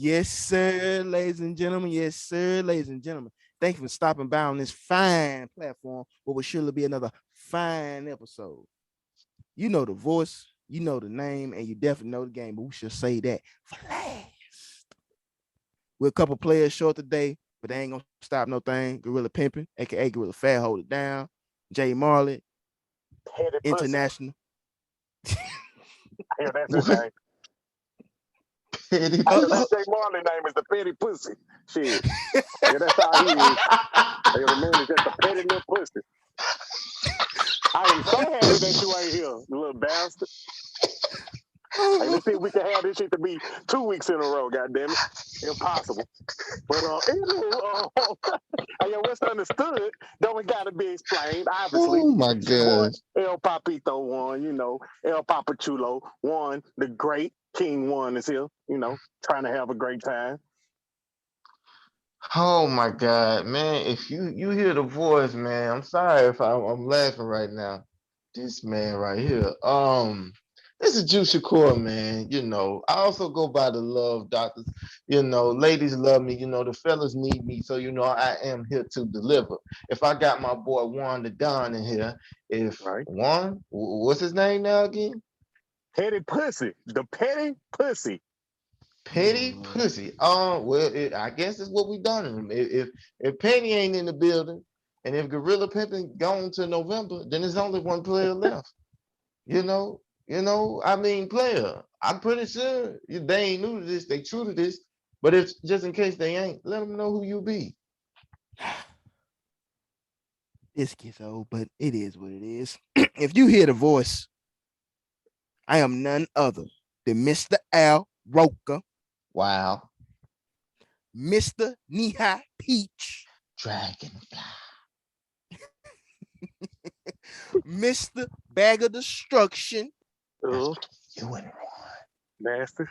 Yes, sir, ladies and gentlemen. Yes, sir, ladies and gentlemen. Thank you for stopping by on this fine platform. What will surely be another fine episode. You know the voice, you know the name, and you definitely know the game, but we should say that for last. We're a couple players short today, but they ain't gonna stop no thing. Gorilla Pimping, aka Gorilla Fat, hold it down. Jay Marley, Petty pussy. International. Hell, that's his What? name. Petty Hell, Uh, that pussy. Jay Marley name is the petty pussy. Shit. Yeah, that's how he is. Hell, the man is just a petty little pussy. I am so happy that you ain't here, you little bastard. Hey, let's see if we can have this shit to be 2 weeks in a row, goddamn it. Impossible. But anyway, yeah, what's understood don't gotta be explained. Obviously, Oh my it's your boy gosh. El Papito one. El Papachulo one. The great King one is here. Trying to have a great time. Oh my God, man. If you hear the voice, man, I'm sorry if I'm laughing right now. This man right here. This is Juice Shakur, man. I also go by the Love Doctors. Ladies love me. The fellas need me. So, I am here to deliver. If I got my boy Juan the Don in here, if Right? Juan, what's his name now again? Petty pussy. The petty pussy. Petty pussy. I guess that's what we done. If Penny ain't in the building, and if Gorilla Pimpin gone to November, then there's only one player left. I mean, player. I'm pretty sure they ain't new to this. They true to this. But if just in case they ain't, let them know who you be. this gets old, but it is what it is. If you hear the voice, I am none other than Mr. Al Roker, Wow. Mr. Knee-High Peach, Dragonfly. Mr. Bag of Destruction. Ugh, You and Juan. nasty.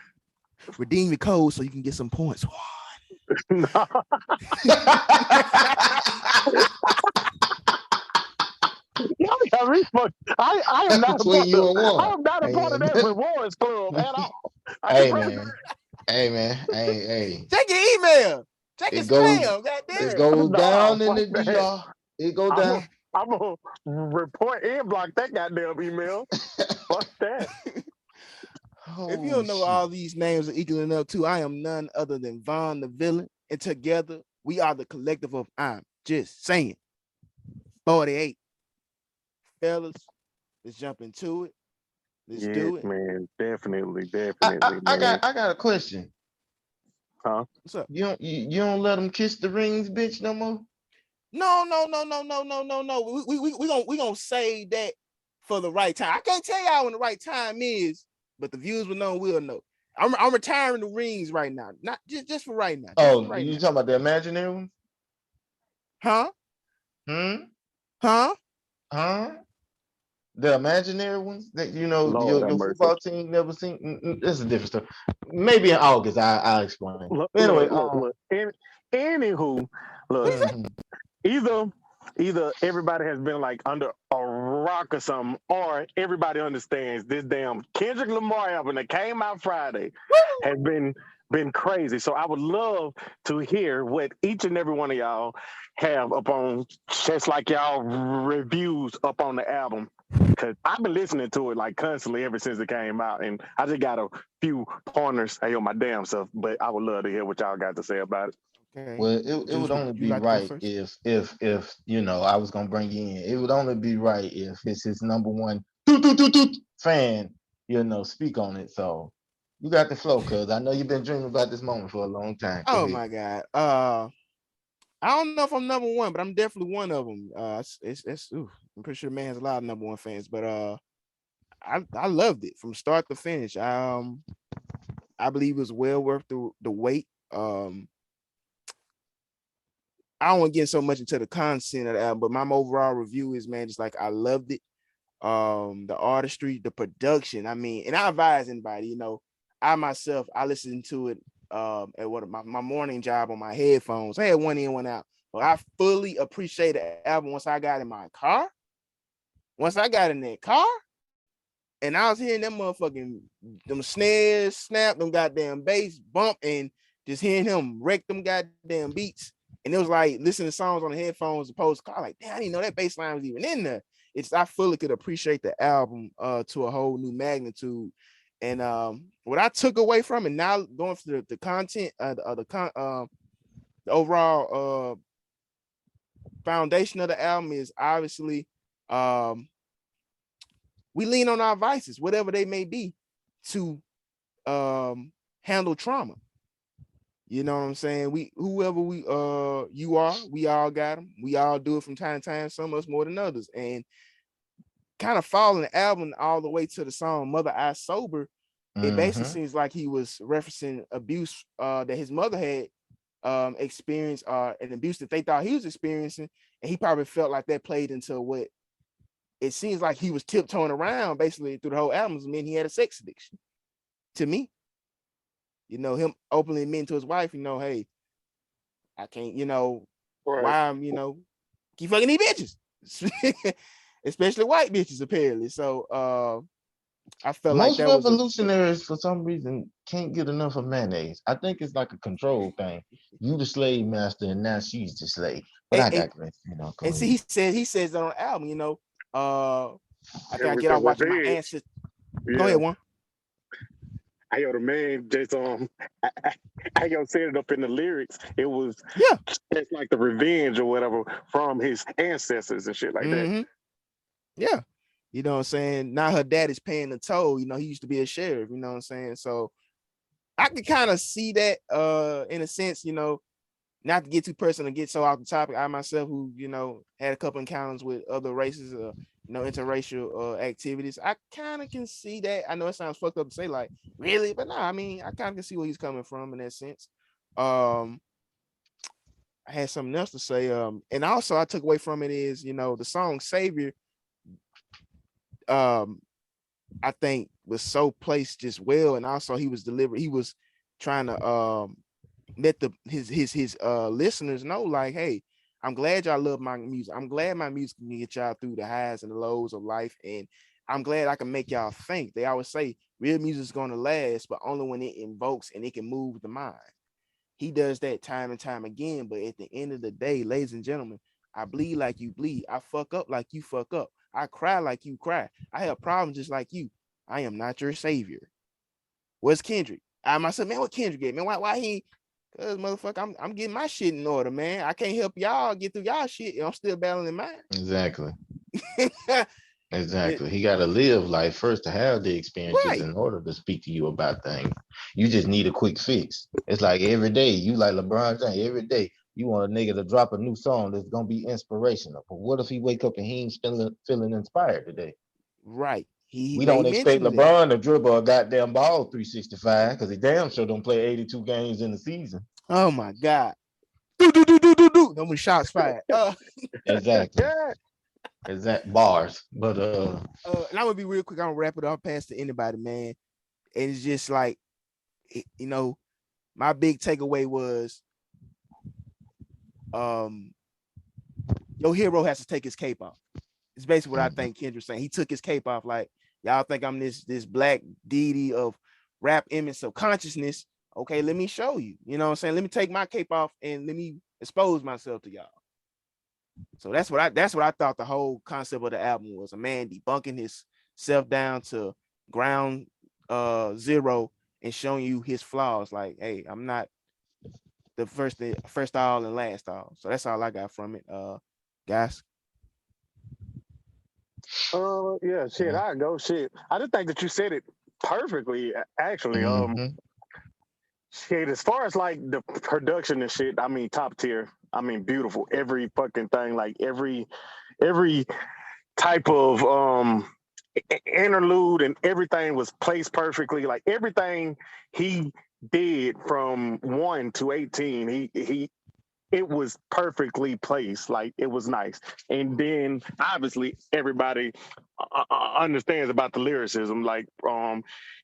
Redeem your code so you can get some points. No. Y'all got me fucked. I am not a Between part you of and I Juan. am not a part of that rewards club at all. I can Hey promise man. Hey man. Hey. Check your email. Check your It goes spam. God damn it it. goes no, down in fuck the that. DR. It go I'm a, down. I'm gonna report and block that goddamn email. Fuck that. If you Oh don't know what shit. all these names are equaling up to, I am none other than Von the Villain. And together, we are the collective of I'm just saying. 48. Fellas, let's jump into it. Let's Yes, do it. man. Definitely, I, I, definitely, I man. got I got a question. Huh? What's up? You don't let them kiss the rings, bitch, no more? No. We gonna save that for the right time. I can't tell y'all when the right time is, but the viewers will know. We'll know. I'm retiring the rings right now. Not just for right now. Just for Oh, right you now. talking about the imaginary ones? Huh? Hmm? Huh? Huh? The imaginary ones that Lord have your mercy. football team never seen. That's a different story. Maybe in August I'll explain. Look, But anyway, look, look, look. Anywho, look. mhm. Either either everybody has been like under a rock or something, or everybody understands this damn Kendrick Lamar album that came out Friday has been crazy. So I would love to hear what each and every one of y'all have upon just like y'all reviews up on the album. Cause I've been listening to it like constantly ever since it came out, and I just got a few pointers. Hey, on my damn stuff, but I would love to hear what y'all got to say about it. Okay. Well, it Juice, would would only you be like to go right first? if I was gonna bring you in. It would only be right if it's his number one toot, fan, speak on it. So you got the flow, cuz I know you've been dreaming about this moment for a long time. Go Oh ahead. my God. I don't know if I'm number one, but I'm definitely one of them. I'm pretty sure man has a lot of number one fans, but I loved it from start to finish. I believe it was well worth the wait. I don't want to get so much into the content of the album, but my overall review is, man, just like I loved it. The artistry, the production. I mean, and I advise anybody, I myself, I listened to it at my morning job on my headphones. I had one in, one out. But I fully appreciate the album once I got in my car. Once I got in that car, and I was hearing them motherfucking them snares snap, them goddamn bass bump, and just hearing him wreck them goddamn beats. And it was like listening to songs on the headphones opposed to car. Like, damn, I didn't know that bass line was even in there. I fully could appreciate the album to a whole new magnitude. And what I took away from it, now going for the content, the overall foundation of the album is obviously we lean on our vices, whatever they may be, to handle trauma. You know what I'm saying? Whoever you are, we all got them. We all do it from time to time, some of us more than others. And kind of following the album all the way to the song Mother I Sober, it basically seems like he was referencing abuse that his mother had experienced, an abuse that they thought he was experiencing, and he probably felt like that played into what it seems like he was tiptoeing around basically through the whole album. I mean, he had a sex addiction. To me, you know, him openly admitting to his wife, you know, hey, I can't, you know, why I'm, you know, keep fucking these bitches, especially white bitches apparently. So I felt like Most that was revolutionaries, for some reason, can't get enough of mayonnaise. I think it's like a control thing. You the slave master, and now she's the slave. But I digress. You know, go and ahead. see, he says that on the album, you know, I And gotta with get the out watching my revenge, ancestors. yeah. Go ahead, one. The man just said it up in the lyrics. It was it's like the revenge or whatever from his ancestors and shit like that. Yeah. You know what I'm saying? Now her daddy's paying the toll. You know, he used to be a sheriff, you know what I'm saying? So I could kind of see that in a sense, you know, not to get too personal, get so off the topic. I myself, who, you know, had a couple encounters with other races, you know, interracial activities, I kind of can see that. I know it sounds fucked up to say, like, really, but no, I mean, I kind of can see where he's coming from in that sense. I had something else to say. And also I took away from it is, you know, the song Savior, I think was so placed just well, and also he was trying to let his listeners know, like, hey, I'm glad y'all love my music. I'm glad my music can get y'all through the highs and the lows of life, and I'm glad I can make y'all think. They always say real music is going to last, but only when it invokes and it can move the mind. He does that time and time again, but at the end of the day, ladies and gentlemen, I bleed like you bleed. I fuck up like you fuck up. I cry like you cry. I have problems just like you. I am not your savior. What's Kendrick? I myself, man, what Kendrick get? Man, why he? Cause motherfucker, I'm getting my shit in order, man. I can't help y'all get through y'all shit. I'm still battling mine. Exactly. Exactly. He got to live life first to have the experiences in order to speak to you about things. You just need a quick fix. It's like every day, you like LeBron James, every day you want a nigga to drop a new song that's going to be inspirational. But what if he wake up and he ain't feeling inspired today? Right. We don't expect LeBron to dribble a goddamn ball 365 because he damn sure don't play 82 games in the season. Oh my God. Do. No more shots fired. Exactly. Exact bars. But and I'm gonna be real quick. I'm gonna wrap it up, pass to anybody, man. And it's just like, you know, my big takeaway was your hero has to take his cape off. It's basically what I think Kendrick's saying. He took his cape off, like, y'all think I'm this black deity of rap image of consciousness. Okay, let me show you. You know what I'm saying? Let me take my cape off and let me expose myself to y'all. So that's what I thought the whole concept of the album was. A man debunking himself down to ground zero and showing you his flaws. Like, hey, I'm not the first all and last all. So that's all I got from it. Guys. Yeah, shit, I go shit. I just think that you said it perfectly, actually. Shit, as far as like the production and shit, I mean, top tier. I mean, beautiful. Every fucking thing, like every type of interlude and everything was placed perfectly. Like everything he did from 1 to 18, it was perfectly placed. Like it was nice. And then obviously everybody understands about the lyricism. Like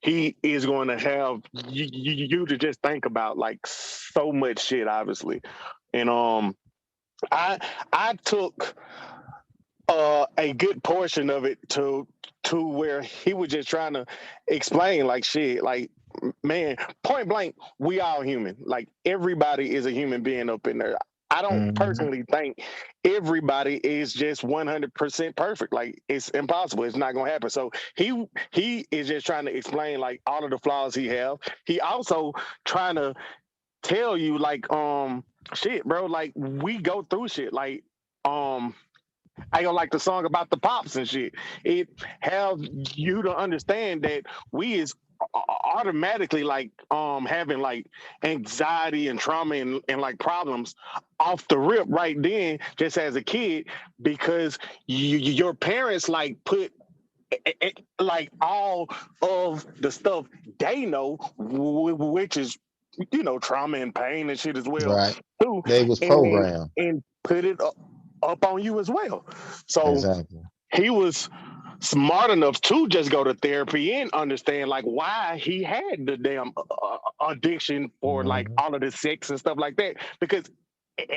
he is going to have you to just think about like so much shit, obviously. And I took a good portion of it to where he was just trying to explain like shit, like man, point blank, we all human. Like everybody is a human being up in there. I don't Mhm. personally think everybody is just 100% perfect. Like it's impossible. It's not gonna happen. So he is just trying to explain like all of the flaws he have. He also trying to tell you like shit, bro. Like we go through shit. Like um I don't like the song about the pops and shit. It have you to understand that we is automatically like having like anxiety and trauma and like problems off the rip right then just as a kid because your parents like put like all of the stuff they know which is trauma and pain and shit as well Right. too They was and programmed. put it up on you as well. So Exactly. he was smart enough to just go to therapy and understand like why he had the damn addiction for like Mhm. all of the sex and stuff like that because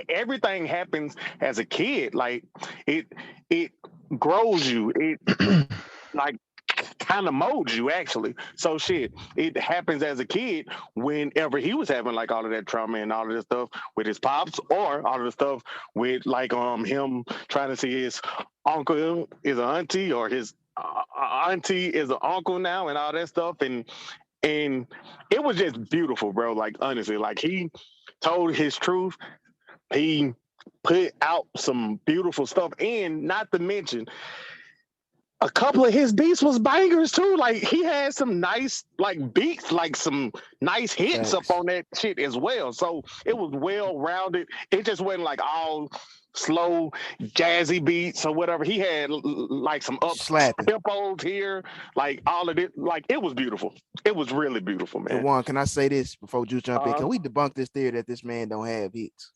everything happens as a kid. Like it it grows you. It like kind of molds you actually. So shit, it happens as a kid whenever he was having like all of that trauma and all of this stuff with his pops or all of the stuff with like him trying to see his uncle is an auntie or his auntie is an uncle now and all that stuff and it was just beautiful, bro. Like honestly, like he told his truth. He put out some beautiful stuff and not to mention a couple of his beats was bangers too. Like he had some nice like beats, like some nice hits up Facts. on that shit as well. So it was well rounded. It just wasn't like all slow jazzy beats or whatever. He had like some up Slapping. tempos here, like all of it. Like it was beautiful. It was really beautiful, And man. one, can I say this before Juice jump in? Uh-huh. Can we debunk this theory that this man don't have hits? Just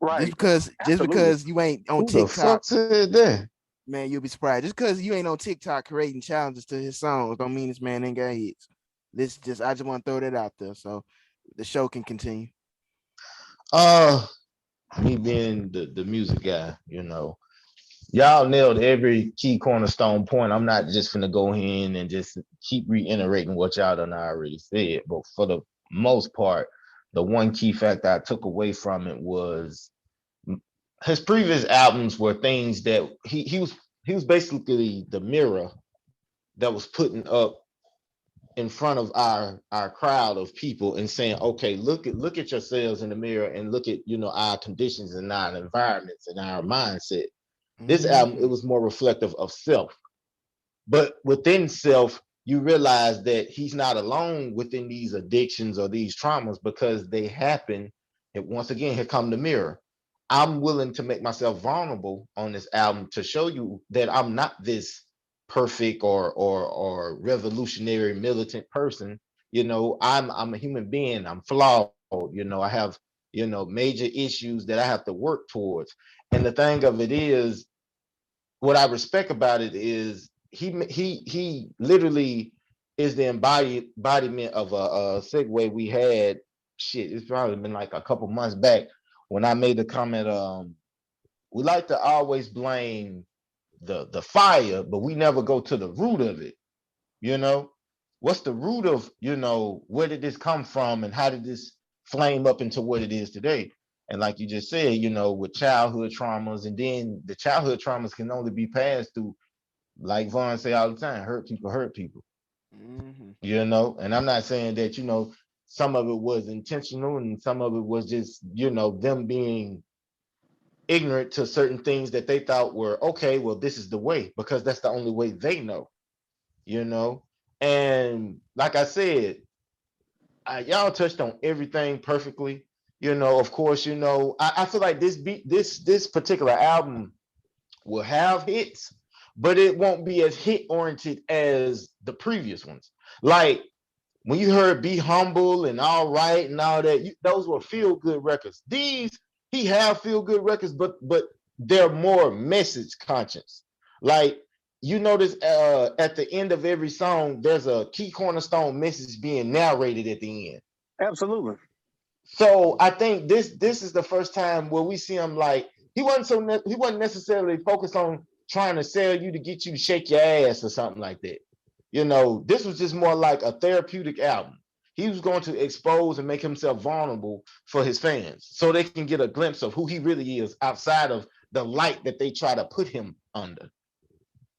Right. because, just Absolutely. because you ain't on Who the TikTok, fuck said that? man, you'll be surprised. Just because you ain't on TikTok creating challenges to his songs, don't mean this man ain't got hits. I just want to throw that out there so the show can continue. Uh, Me being the music guy, y'all nailed every key cornerstone point. I'm not just gonna go in and just keep reiterating what y'all done already said, but for the most part, the one key factor I took away from it was his previous albums were things that he was basically the mirror that was putting up in front of our crowd of people and saying, okay, look at yourselves in the mirror and look at our conditions and our environments and our mindset. This album, it Mhm. was more reflective of self. But within self, you realize that he's not alone within these addictions or these traumas because they happen. And once again, here come the mirror. I'm willing to make myself vulnerable on this album to show you that I'm not this perfect or revolutionary militant person. I'm a human being. I'm flawed. I have major issues that I have to work towards. And the thing of it is, what I respect about it is he literally is the embodiment of a segue we had. Shit, it's probably been like a couple months back when I made the comment. We like to always blame the fire, but we never go to the root of it. You know, what's the root of where did this come from, and how did this flame up into what it is today? And like you just said, with childhood traumas, and then the childhood traumas can only be passed through, like Vaughn say all the time, hurt people. Mhm. And I'm not saying that some of it was intentional and some of it was just them being ignorant to certain things that they thought were okay. Well, this is the way because that's the only way they know. you know. And like I said, y'all touched on everything perfectly. Of course, I feel like this particular album will have hits, but it won't be as hit oriented as the previous ones. Like when you heard "Be Humble" and "All Right" and all that, those were feel good records. These he have feel good records, but they're more message conscious. Like you notice at the end of every song, there's a key cornerstone message being narrated at the end. Absolutely. So I think this is the first time where we see him like he wasn't necessarily focused on trying to sell you to get you to shake your ass or something like that. This was just more like a therapeutic album. He was going to expose and make himself vulnerable for his fans so they can get a glimpse of who he really is outside of the light that they try to put him under.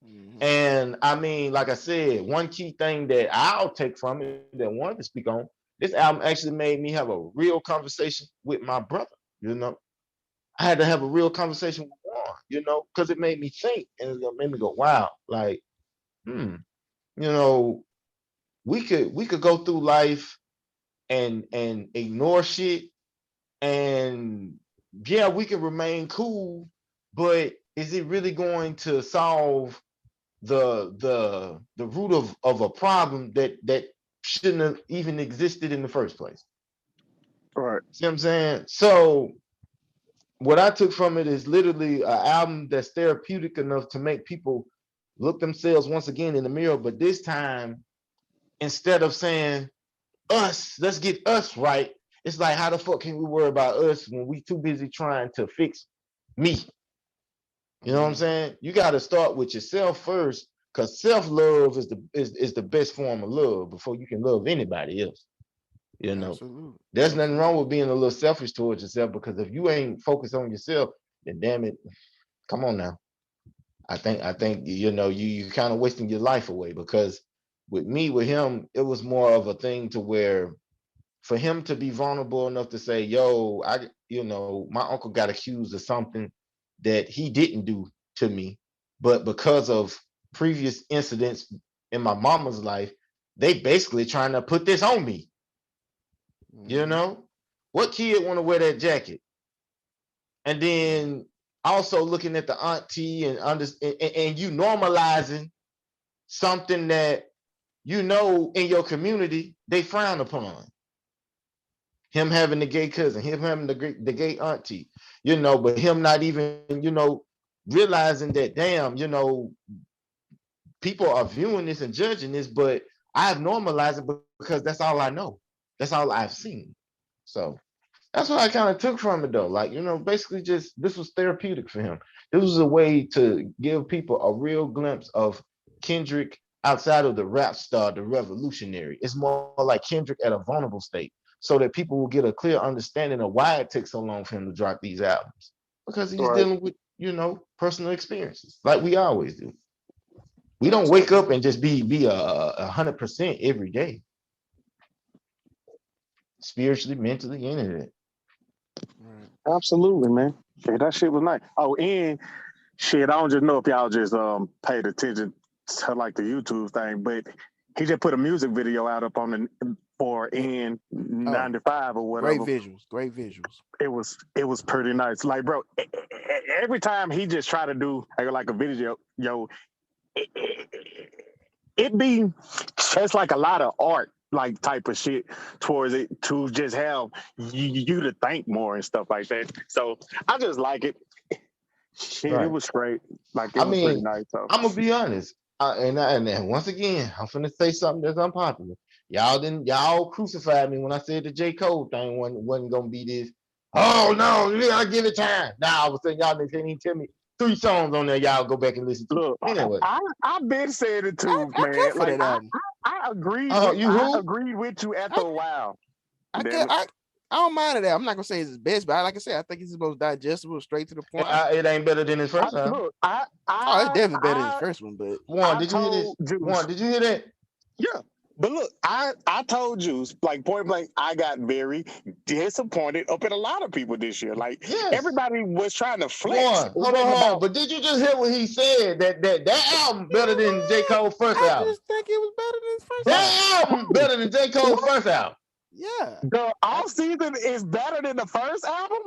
Mhm. And I mean, like I said, one key thing that I'll take from it that I wanted to speak on, this album actually made me have a real conversation with my brother. I had to have a real conversation with Warren, because it made me think and it made me go, wow, like, hmm, you know, we could go through life and ignore shit, and yeah, we can remain cool, but is it really going to solve the root of a problem that shouldn't have even existed in the first place? Right. See what I'm saying? So what I took from it is literally an album that's therapeutic enough to make people look themselves once again in the mirror, but this time, instead of saying us, let's get us right, it's like, how the fuck can we worry about us when we too busy trying to fix me? You know what I'm saying? You got to start with yourself first, because self-love is the best form of love before you can love anybody else. Absolutely. There's nothing wrong with being a little selfish towards yourself, because if you ain't focused on yourself, then damn it, come on now. I think you kind of wasting your life away, because with him, it was more of a thing to where for him to be vulnerable enough to say, yo, my uncle got accused of something that he didn't do to me, but because of previous incidents in my mama's life, they basically trying to put this on me. What kid want to wear that jacket? And then also looking at the auntie and you normalizing something that in your community they frown upon. Him having the gay cousin, him having the gay auntie, but him not even, realizing that, damn, people are viewing this and judging this, but I've normalized it because that's all I know. That's all I've seen. So that's what I kind of took from it, though. Like, basically just this was therapeutic for him. This was a way to give people a real glimpse of Kendrick outside of the rap star, the revolutionary. It's more like Kendrick at a vulnerable state, so that people will get a clear understanding of why it took so long for him to drop these albums. Because he's Right. dealing with, personal experiences, like we always do. We don't wake Absolutely. up and just be 100% every day, spiritually, mentally, anything. Right. Absolutely, man. Yeah, that shit was nice. Oh, and shit, I don't just know if y'all just paid attention to like the YouTube thing, but he just put a music video out up on for Mm. N95 or Great whatever. visuals. Great visuals. It was pretty nice. Like, bro, every time he just try to do like a video, it be just like a lot of art, like type of shit towards it to just have you to think more and stuff like that. So I just like it. Shit, it Right. was great. Like, it I was pretty mean, nice. So I'm gonna be honest, and once again, I'm gonna say something that's unpopular. Y'all crucified me when I said the J. Cole thing wasn't gonna be this. Oh no, you gotta give it time. Now all of a sudden y'all can't even tell me 3 songs on there. Y'all go back and listen to. look, Anyway, I've been saying it I, too, I care man. for Like, that album. I agreed you I who? agreed with you after I a while. I Damn get it. I don't mind that. I'm not gonna say it's his best, but like I said, I think it's the most digestible, straight to the point. It ain't better than his first album. Look, Oh, it's definitely better than his first one, but One, I did you hear this? told Juice. One, did you hear that? Yeah. But look, I told Juice, like, point blank, I got very disappointed up at a lot of people this year. Like, Yes. everybody was trying to flex. One, hold on. But did you just hear what he said? That album better than J. Cole's first I album. just think it was better than his first album. That album better than J. Cole's first album. Yeah. The Off Season is better than the first album?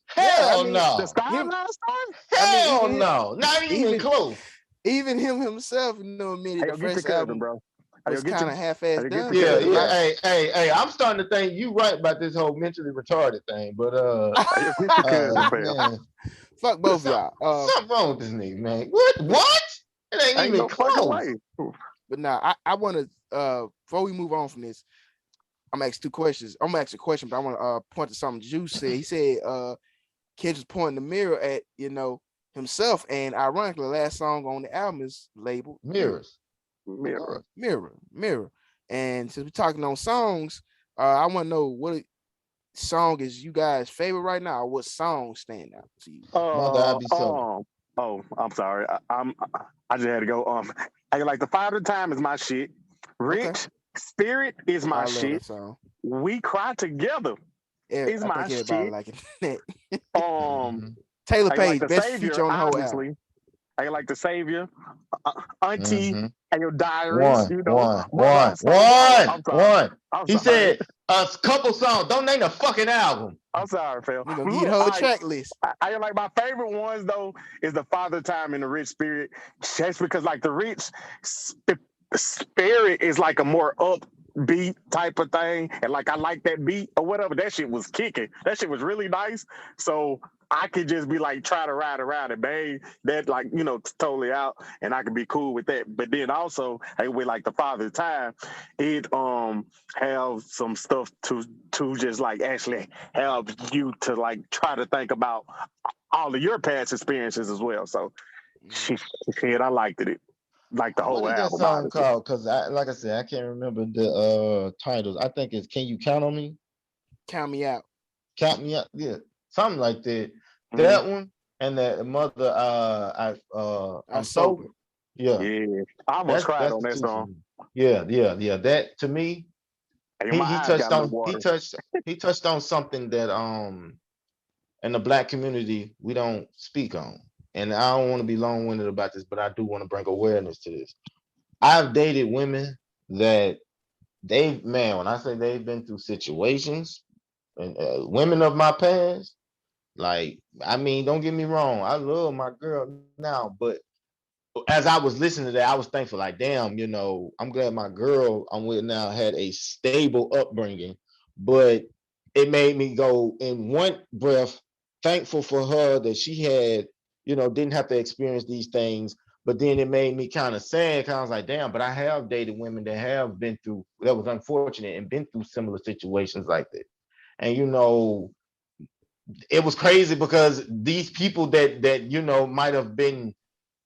Hell mean, no. The Skyline Storm? I mean, Hell even him, no. Not even close. even him himself, admitted Hey, the yo, get your first cousin, album bro. Hey, was yo, get kind your of half-assed get done. your Yeah, cousin, bro. Hey, I'm starting to think you right about this whole mentally retarded thing, but Hey, yo, get your cousin, fam. man, Fuck both of y'all. something wrong with this nigga, man. What? It ain't Ain't even no fucking close. way. But now I want to before we move on from this, I'm gonna ask 2 questions. I'm gonna ask a question, but I want to point to something Juice said. He said Kid was pointing the mirror at himself, and ironically, the last song on the album is labeled Mirrors. Mirror. Mirror. And since we're talking on songs, I want to know what song is you guys' favorite right now, or what song stand out to you? Mother, I be so. Oh, I'm sorry. I just had to go. I like the Father Time is my shit. Okay, Rich Spirit is my I love shit. that song. We Cry Together is I my think everybody shit. like it. Um, Mhm, Taylor I like Page, the best feature Savior, on the whole album. obviously. I like the Savior, Auntie, mhm. and your diaries. One, You know, one, brother, one, I'm so sorry. one, I'm sorry. one. I'm He sorry. said a couple songs. Don't name the fucking album. I'm sorry, Phil. We're gonna give you the Look, whole track list. I like my favorite ones though is the Father Time and the Rich Spirit. Just because like the Rich Spirit is like a more upbeat type of thing, and like I like that beat or whatever. That shit was kicking. That shit was really nice. So I could just be like try to ride around and bang that like totally out, and I could be cool with that. But then also, hey, with like the Father Time, it have some stuff to just like actually help you to like try to think about all of your past experiences as well. So Mm. shit, I liked it. Like the What whole is that album, song honestly. called? Because like I said, I can't remember the titles. I think it's "Can You Count on Me?" Count me out. Count me up, yeah, something like that. Mm-hmm. That one and that mother. I I'm sober. sober. Yeah, Yeah, I almost cried that's on the that two for song. me. Yeah. That to me, Hey, he my he eyes touched got a little on he water. touched he touched on something that in the black community we don't speak on. And I don't want to be long-winded about this, but I do want to bring awareness to this. I've dated women that man, when I say they've been through situations, and women of my past, like, I mean, don't get me wrong, I love my girl now, but as I was listening to that, I was thankful, like, damn, I'm glad my girl I'm with now had a stable upbringing, but it made me go in one breath, thankful for her that she had, didn't have to experience these things. But then it made me kind of sad because I was like, damn, but I have dated women that have been through, that was unfortunate and been through similar situations like that. And, it was crazy because these people that might have been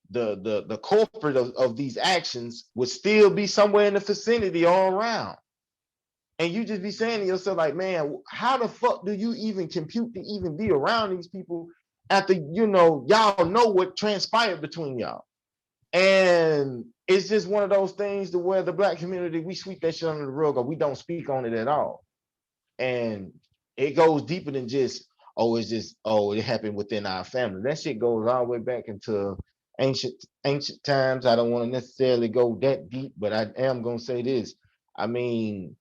the culprit of these actions would still be somewhere in the vicinity all around. And you just be saying to yourself, like, man, how the fuck do you even compute to even be around these people after, y'all know what transpired between y'all? And it's just one of those things to where the black community, we sweep that shit under the rug or we don't speak on it at all. And it goes deeper than just, it happened within our family. That shit goes all the way back into ancient times. I don't want to necessarily go that deep, but I am gonna say this. I mean,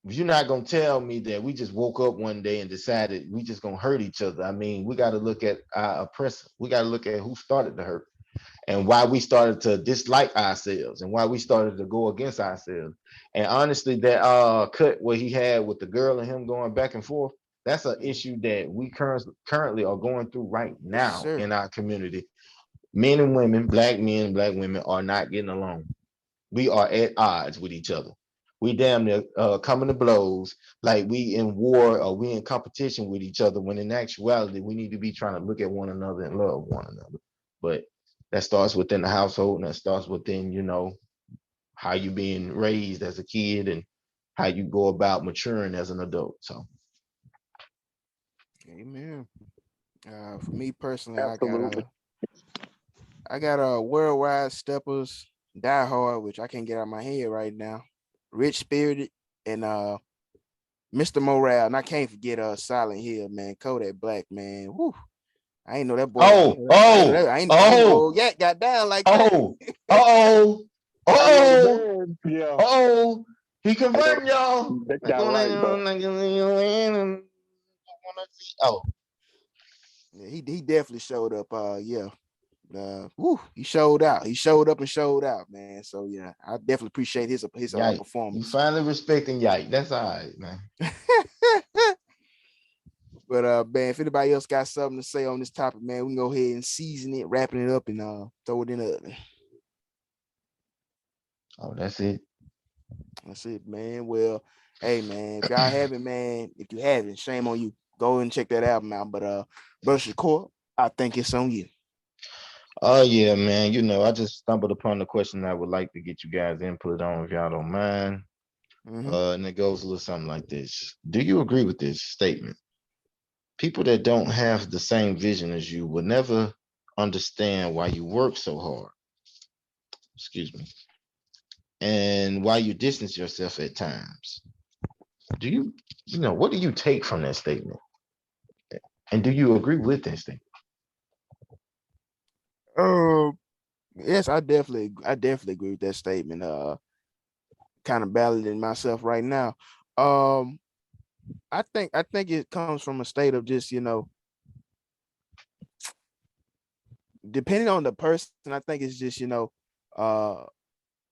you're not gonna tell me that we just woke up one day and decided we just gonna hurt each other. I mean, we got to look at our oppressor. We got to look at who started the hurt and why we started to dislike ourselves and why we started to go against ourselves. And honestly, that cut where he had with the girl and him going back and forth, that's an issue that we currently are going through right Yes, now sir. in our community. Men and women, black men and black women are not getting along. We are at odds with each other. We damn near coming to blows like we in war or we in competition with each other when in actuality we need to be trying to look at one another and love one another. But that starts within the household and that starts within, how you being raised as a kid and how you go about maturing as an adult. So Amen. For me personally, Absolutely. I got a worldwide steppers, die hard, which I can't get out of my head right now. Rich spirited and Mr. Morale. And I can't forget Silent Hill, man. Kodak Black, man. Woo. I ain't know that boy. oh, oh, I ain't know oh, old Yak got down like that. oh, oh, Hey, yo, the oh, band, yeah. oh, he Hey, yo, converting y'all. they got right though. Oh, Yeah, he definitely showed up. Yeah. He showed out. He showed up and showed out, man. So yeah, I definitely appreciate his yike. You performance. finally respecting yike. That's all right, man. But man, if anybody else got something to say on this topic, man, we can go ahead and season it, wrapping it up, and throw it in the oven. Oh, that's it. That's it, man. Well, hey, man, if y'all haven't, man, if you haven't, shame on you. Go and check that album out. But Brother Shakur, I think it's on you. Oh yeah, man. I just stumbled upon the question I would like to get you guys input on if y'all don't mind. Mm-hmm. And it goes a little something like this. Do you agree with this statement? People that don't have the same vision as you will never understand why you work so hard. Excuse me. And why you distance yourself at times. Do what do you take from that statement? And do you agree with that statement? Um, yes, I definitely agree with that statement. Kind of battling myself right now. Um, I think it comes from a state of just, depending on the person. I think it's just, uh,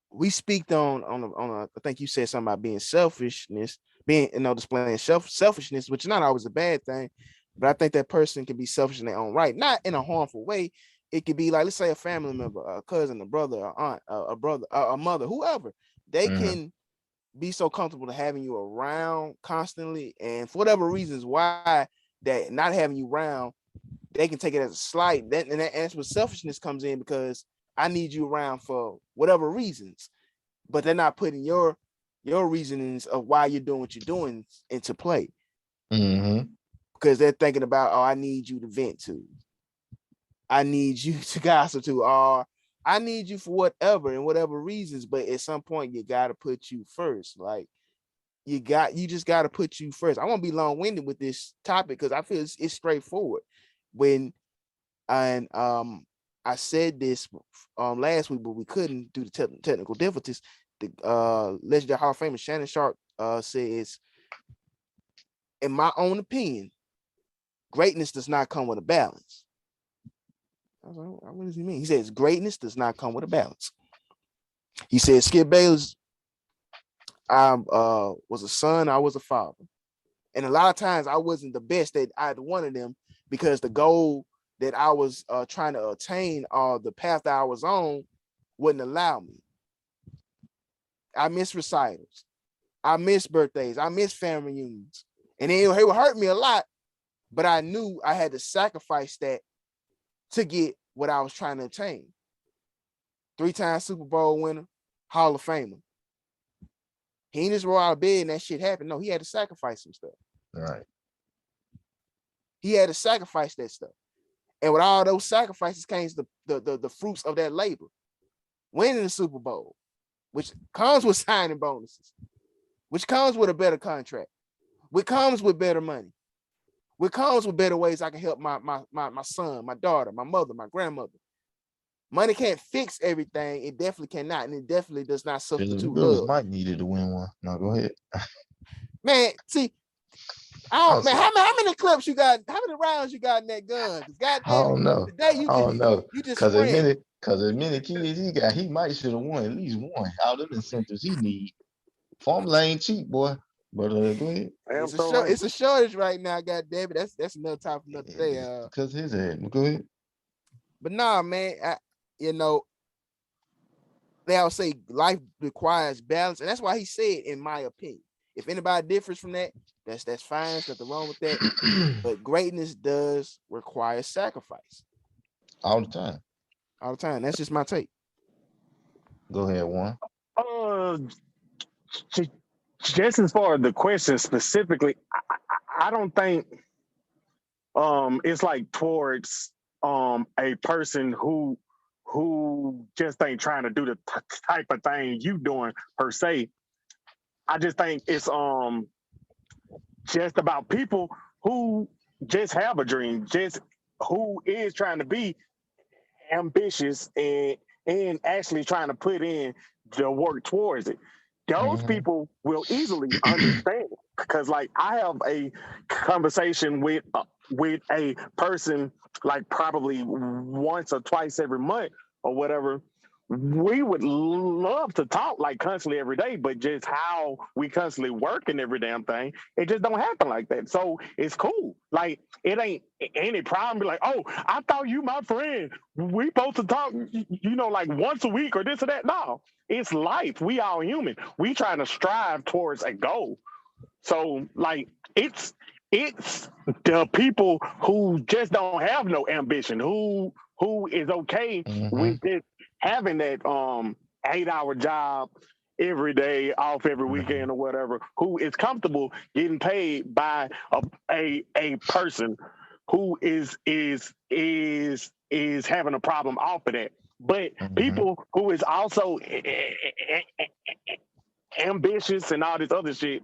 we speak I think you said something about being selfishness, being, displaying selfishness, which is not always a bad thing, but I think that person can be selfish in their own right, not in a harmful way. It could be like, let's say, a family member, a cousin, a brother, a aunt, a brother, a mother, whoever. They Mm-hmm. can be so comfortable to having you around constantly, and for whatever reasons why that not having you around, they can take it as a slight. And that's where selfishness comes in, because I need you around for whatever reasons, but they're not putting your reasonings of why you're doing what you're doing into play, Mm-hmm. because they're thinking about, oh, I need you to vent to, I need you to gossip to, or I need you for whatever and whatever reasons. But at some point, you got to put you first. Like, you just got to put you first. I won't be long-winded with this topic because I feel it's straightforward. When and I said this last week, but we couldn't due to technical difficulties. The legendary Hall of Famer Shannon Sharp says, in my own opinion, greatness does not come with a balance. I was like, what does he mean? He says greatness does not come with a balance. He said Skip Bayless, I was a son, I was a father. And a lot of times I wasn't the best at either one of them, because the goal that I was trying to attain, or the path that I was on, wouldn't allow me. I miss recitals. I miss birthdays. I miss family reunions. And it would hurt me a lot, but I knew I had to sacrifice that to get what I was trying to attain. 3-time Super Bowl winner, Hall of Famer. He didn't just roll out of bed and that shit happened. No, he had to sacrifice some stuff. Right. He had to sacrifice that stuff. And with all those sacrifices came the fruits of that labor. Winning the Super Bowl, which comes with signing bonuses, which comes with a better contract, which comes with better money, which comes with better ways I can help my son, my daughter, my mother, my grandmother. Money can't fix everything. It definitely cannot, and it definitely does not The substitute Bills love. might needed to win one. No, go ahead. Man, see, I'm man, sorry. how many clips you got? How many rounds you got in that gun? Because I goddamn it, don't know. today I don't know. you just Cause as spraying. many cause as many kids he got, he might should have won at least one. All them incentives he need. Formula ain't cheap, boy. But go ahead. Damn so right. It's a shortage right now. God damn it, that's another topic for another day. Because his head. Go ahead. But nah, man, you know, they all say life requires balance, and that's why he said, in my opinion. If anybody differs from that, that's fine. There's nothing wrong with that. But greatness does require sacrifice All the time. all the time. That's just my take. Go ahead, one. Uh, j- just as far as the question specifically, I don't think it's like towards a person who just ain't trying to do the type of thing you doing per se. I just think it's just about people who just have a dream, just who is trying to be ambitious and actually trying to put in the work towards it. Those Mm-hmm. people will easily understand, because like I have a conversation with a person like probably once or twice every month or whatever. We would love to talk like constantly every day, but just how we constantly working every damn thing, it just don't happen like that. So it's cool. Like it ain't any problem. Be like, oh, I thought you my friend. We supposed to talk, like once a week or this or that. No, it's life. We all human. We trying to strive towards a goal. So like it's the people who just don't have no ambition, who who is okay Mm-hmm. with it having that 8-hour job every day, off every Mm-hmm. weekend or whatever, who is comfortable getting paid by a person who is having a problem off of that. But Mm-hmm. people who is also ambitious and all this other shit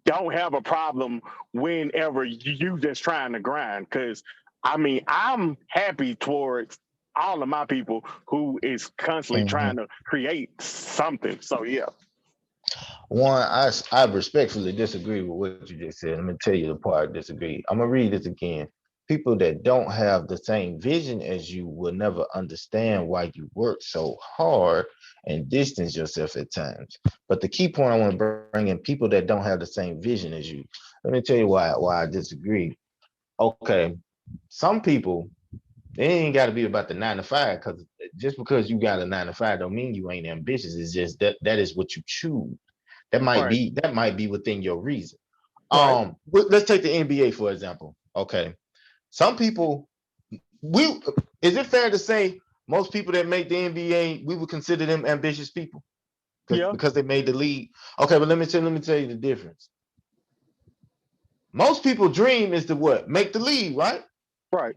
don't have a problem whenever you just trying to grind. Because I mean, I'm happy towards all of my people who is constantly Mm-hmm. trying to create something. So yeah, One, I respectfully disagree with what you just said. Let me tell you the part I disagree. I'm gonna read this again. People that don't have the same vision as you will never understand why you work so hard and distance yourself at times. But the key point I want to bring in, people that don't have the same vision as you. Let me tell you why I disagree. Okay, some people, it ain't got to be about the 9 to 5, because just because you got a 9 to 5 don't mean you ain't ambitious. It's just that is what you choose. right, That might be within your reason. right, Let's take the NBA for example. Okay, some people, we is it fair to say most people that make the NBA we would consider them ambitious people yeah, because they made the league? Okay, but let me tell you the difference. Most people dream is to what, make the league, right? right,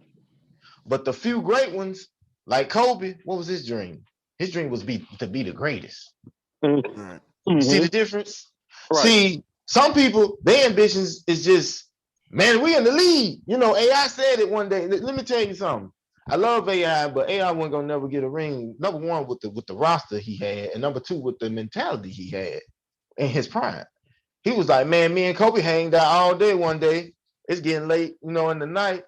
But the few great ones, like Kobe, what was his dream? His dream was to be the greatest. Right. You see mm-hmm. the difference? Right, See, some people, their ambitions is just, man, we in the league. You know, AI said it one day. Let me tell you something. I love AI, but AI wasn't gonna never get a ring. Number one, with the roster he had, and number two, with the mentality he had in his prime. He was like, man, me and Kobe hanged out all day one day. It's getting late, in the night.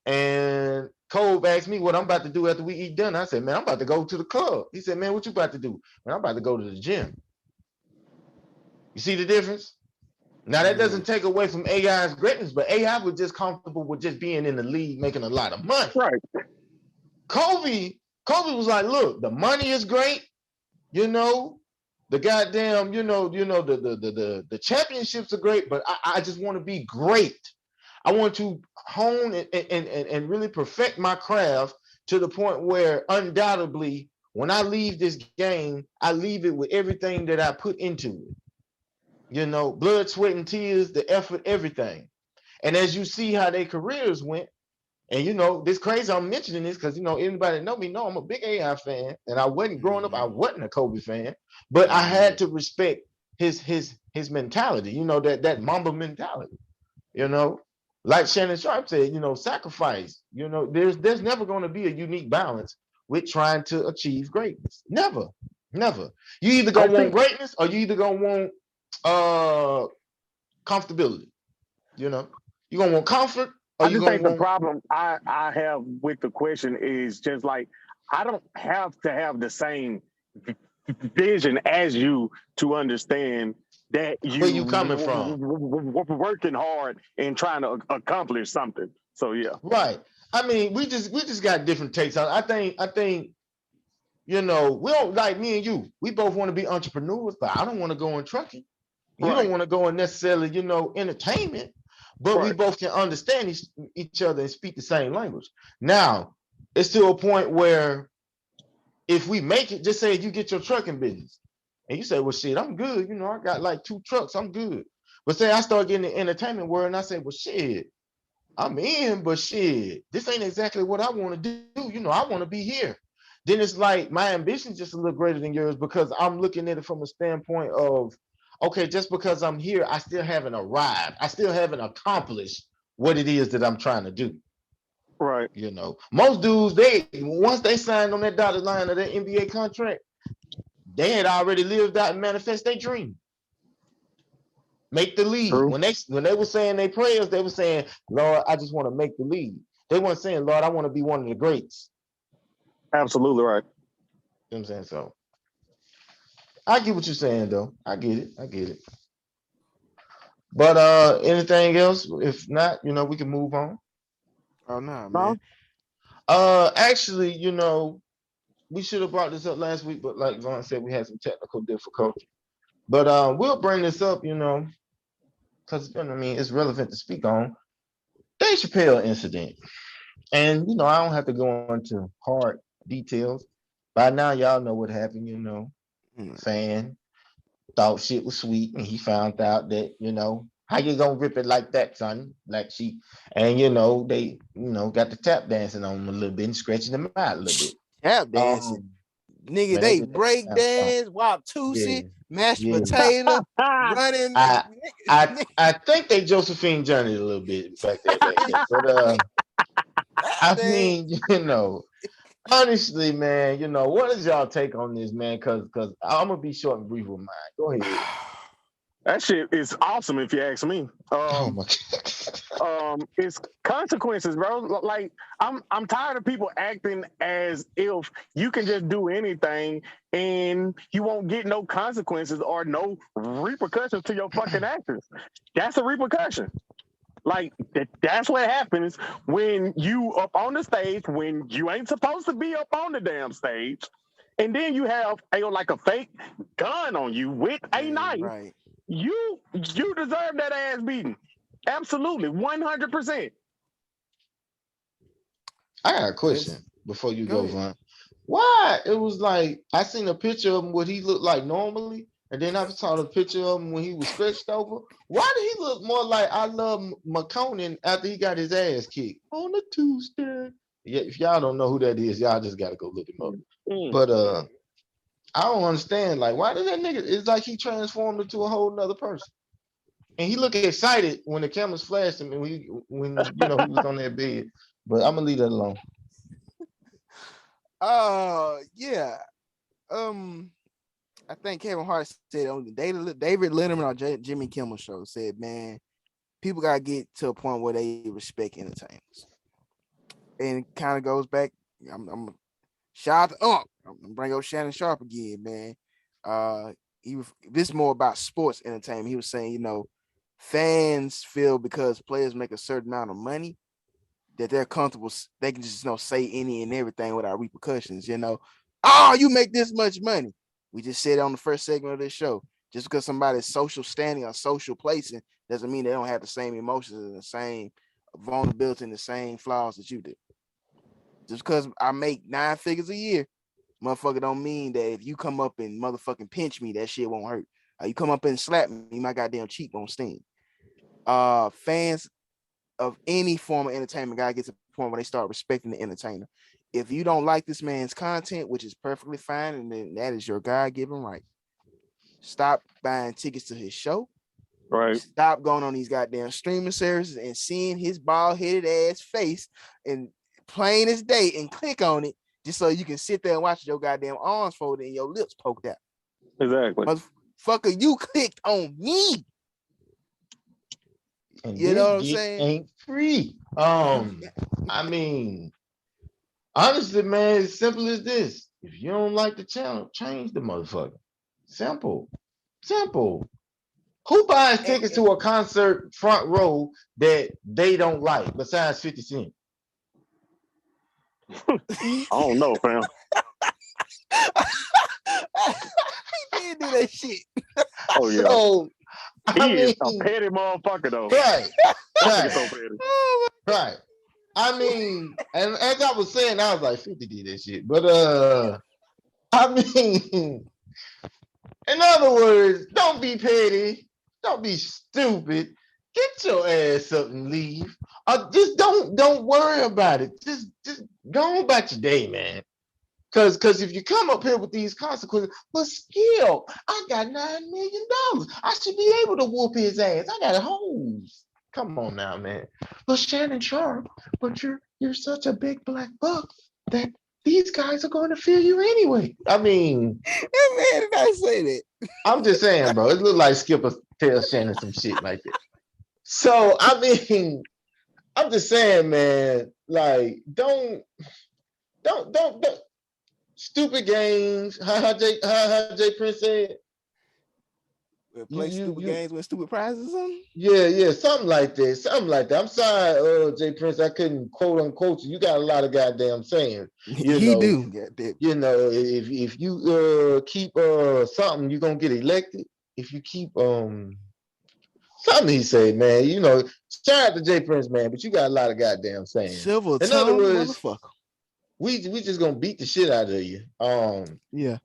And Kobe asked me what I'm about to do after we eat dinner. I said, man, I'm about to go to the club. He said, man, what you about to do? Man, I'm about to go to the gym. You see the difference? Now that Yeah. doesn't take away from AI's greatness, but AI was just comfortable with just being in the league, making a lot of money. right. Kobe, Kobe was like, look, the money is great, you know, the goddamn, the championships are great, but I just want to be great. I want to hone and really perfect my craft to the point where undoubtedly, when I leave this game, I leave it with everything that I put into it. Blood, sweat, and tears, the effort, everything. And as you see how their careers went, and this crazy, I'm mentioning this because anybody that know me know I'm a big AI fan. And I wasn't growing up, I Mm-hmm. wasn't a Kobe fan, but I Mm-hmm. had to respect his mentality, that Mamba mentality, you know. Like Shannon Sharp said, sacrifice. There's never going to be a unique balance with trying to achieve greatness. Never, never. You either I gonna want think greatness or you either gonna want uh comfortability. You know, you gonna want comfort or I you just gonna think the want. problem I have with the question is just like I don't have to have the same vision as you to understand that Where you you coming from? working hard and trying to accomplish something. So yeah, Right. I mean, we just got different takes on. I think we don't, like me and you. We both want to be entrepreneurs, but I don't want to go in trucking. You don't right, want to go in necessarily, entertainment, but we right, both can understand each other and speak the same language. Now, it's to a point where if we make it, just say you get your trucking business and you say, well, shit, I'm good. I got like 2 trucks. I'm good. But say I start getting the entertainment world and I say, well, shit, I'm in, but shit, this ain't exactly what I want to do. I want to be here. Then it's like my ambition is just a little greater than yours because I'm looking at it from a standpoint of, okay, just because I'm here, I still haven't arrived. I still haven't accomplished what it is that I'm trying to do. right. Most dudes, they once they signed on that dotted line of that NBA contract, they had already lived out and manifest their dream. Make the league. True. When they were saying their prayers, they were saying, Lord, I just want to make the league. They weren't saying, Lord, I want to be one of the greats. Absolutely right. You know what I'm saying? So I get what you're saying though. I get it. I get it. But anything else? If not, we can move on. Oh no, man. No, Actually, we should have brought this up last week, but like Vaughn said, we had some technical difficulty. But we'll bring this up, because I mean it's relevant to speak on. Dave Chappelle incident. And I don't have to go into hard details. By now, y'all know what happened. Mm. Fan thought shit was sweet, and he found out that how you gonna rip it like that, son? Black sheep, and they got the tap dancing on him a little bit and scratching him out a little bit. Tap dancing. Um, Nigga, man, they they did that break time. dance, Yeah, Waptusi, mashed yeah. potato, running. I I think they Josephine journeyed a little bit back then. But I Dang. mean, honestly, man, what is y'all take on this, man? Cause I'm gonna be short and brief with mine. Go ahead. That shit is awesome if you ask me. Oh my It's consequences, bro. Like I'm tired of people acting as if you can just do anything and you won't get no consequences or no repercussions to your fucking actions. That's a repercussion. Like that's what happens when you up on the stage when you ain't supposed to be up on the damn stage, and then you have like a fake gun on you with a knife. Right. You deserve that ass beating. Absolutely, 100%. I got a question Yes. before you Go go, ahead. Von. Why it was like I seen a picture of him what he looked like normally, and then I saw the picture of him when he was stretched over. Why did he look more like I love McConan after he got his ass kicked on the Tuesday? Yeah, if y'all don't know who that is, y'all just gotta go look him up. Mm. But I don't understand. Like, why did that nigga? It's like he transformed into a whole nother person, and he looked excited when the cameras flashed him, and when he was on that bed. But I'm gonna leave that alone. Yeah. I think Kevin Hart said on the David Letterman or Jimmy Kimmel show said, man, people gotta get to a point where they respect entertainers. And it kind of goes back. I'm shout out to I'm gonna bring up Shannon Sharp again, man. This is more about sports entertainment. He was saying, fans feel because players make a certain amount of money that they're comfortable, they can just say any and everything without repercussions. Oh, you make this much money. We just said it on the first segment of this show. Just because somebody's social standing or social placing doesn't mean they don't have the same emotions and the same vulnerability and the same flaws that you do. Just because I make 9 figures a year, motherfucker, don't mean that if you come up and motherfucking pinch me, that shit won't hurt. You come up and slap me, my goddamn cheek won't sting. Fans of any form of entertainment gotta get to the point where they start respecting the entertainer. If you don't like this man's content, which is perfectly fine, and then that is your God-given right, stop buying tickets to his show. Right. Stop going on these goddamn streaming services and seeing his bald-headed ass face and plain as day and click on it just so you can sit there and watch your goddamn arms folded and your lips poked out. Exactly. Motherfucker, you clicked on me. And You know what I'm this saying? ain't free. I mean, honestly, man, it's simple as this. If you don't like the channel, change the motherfucker. Simple. Simple. Who buys tickets to a concert front row that they don't like besides 50 Cent? I don't know, fam. He did do that shit. Oh yeah. So, He I is a mean, petty motherfucker though. right, That nigga so right, petty. right. I mean, and as I was saying, I was like, 50 did that shit. But I mean, in other words, don't be petty. Don't be stupid. Get your ass up and leave. Just don't worry about it. Just go on about your day, man. Cause if you come up here with these consequences, but still, I got $9 million. I should be able to whoop his ass. I got a hose. Come on now, man. Well, Shannon Sharp, but you're such a big black buck that these guys are going to feel you anyway. I mean, Man, did I say that? I'm just saying, bro. It looked like Skipper tell Shannon some shit like that. So I mean, I'm just saying, man. Like, don't stupid games. How Jay Prince said. We'll You play you stupid you games with stupid prizes or something. yeah, something like that. Something like that. I'm sorry, Jay Prince, I couldn't quote unquote you. You got a lot of goddamn saying. You He know, do. Goddamn. if you keep something, you're gonna get elected. If you keep Something he said, man. You know, shout out to Jay Prince, man, but you got a lot of goddamn sayings. Civil In other tongue, words, motherfucker. we just gonna beat the shit out of you. Yeah.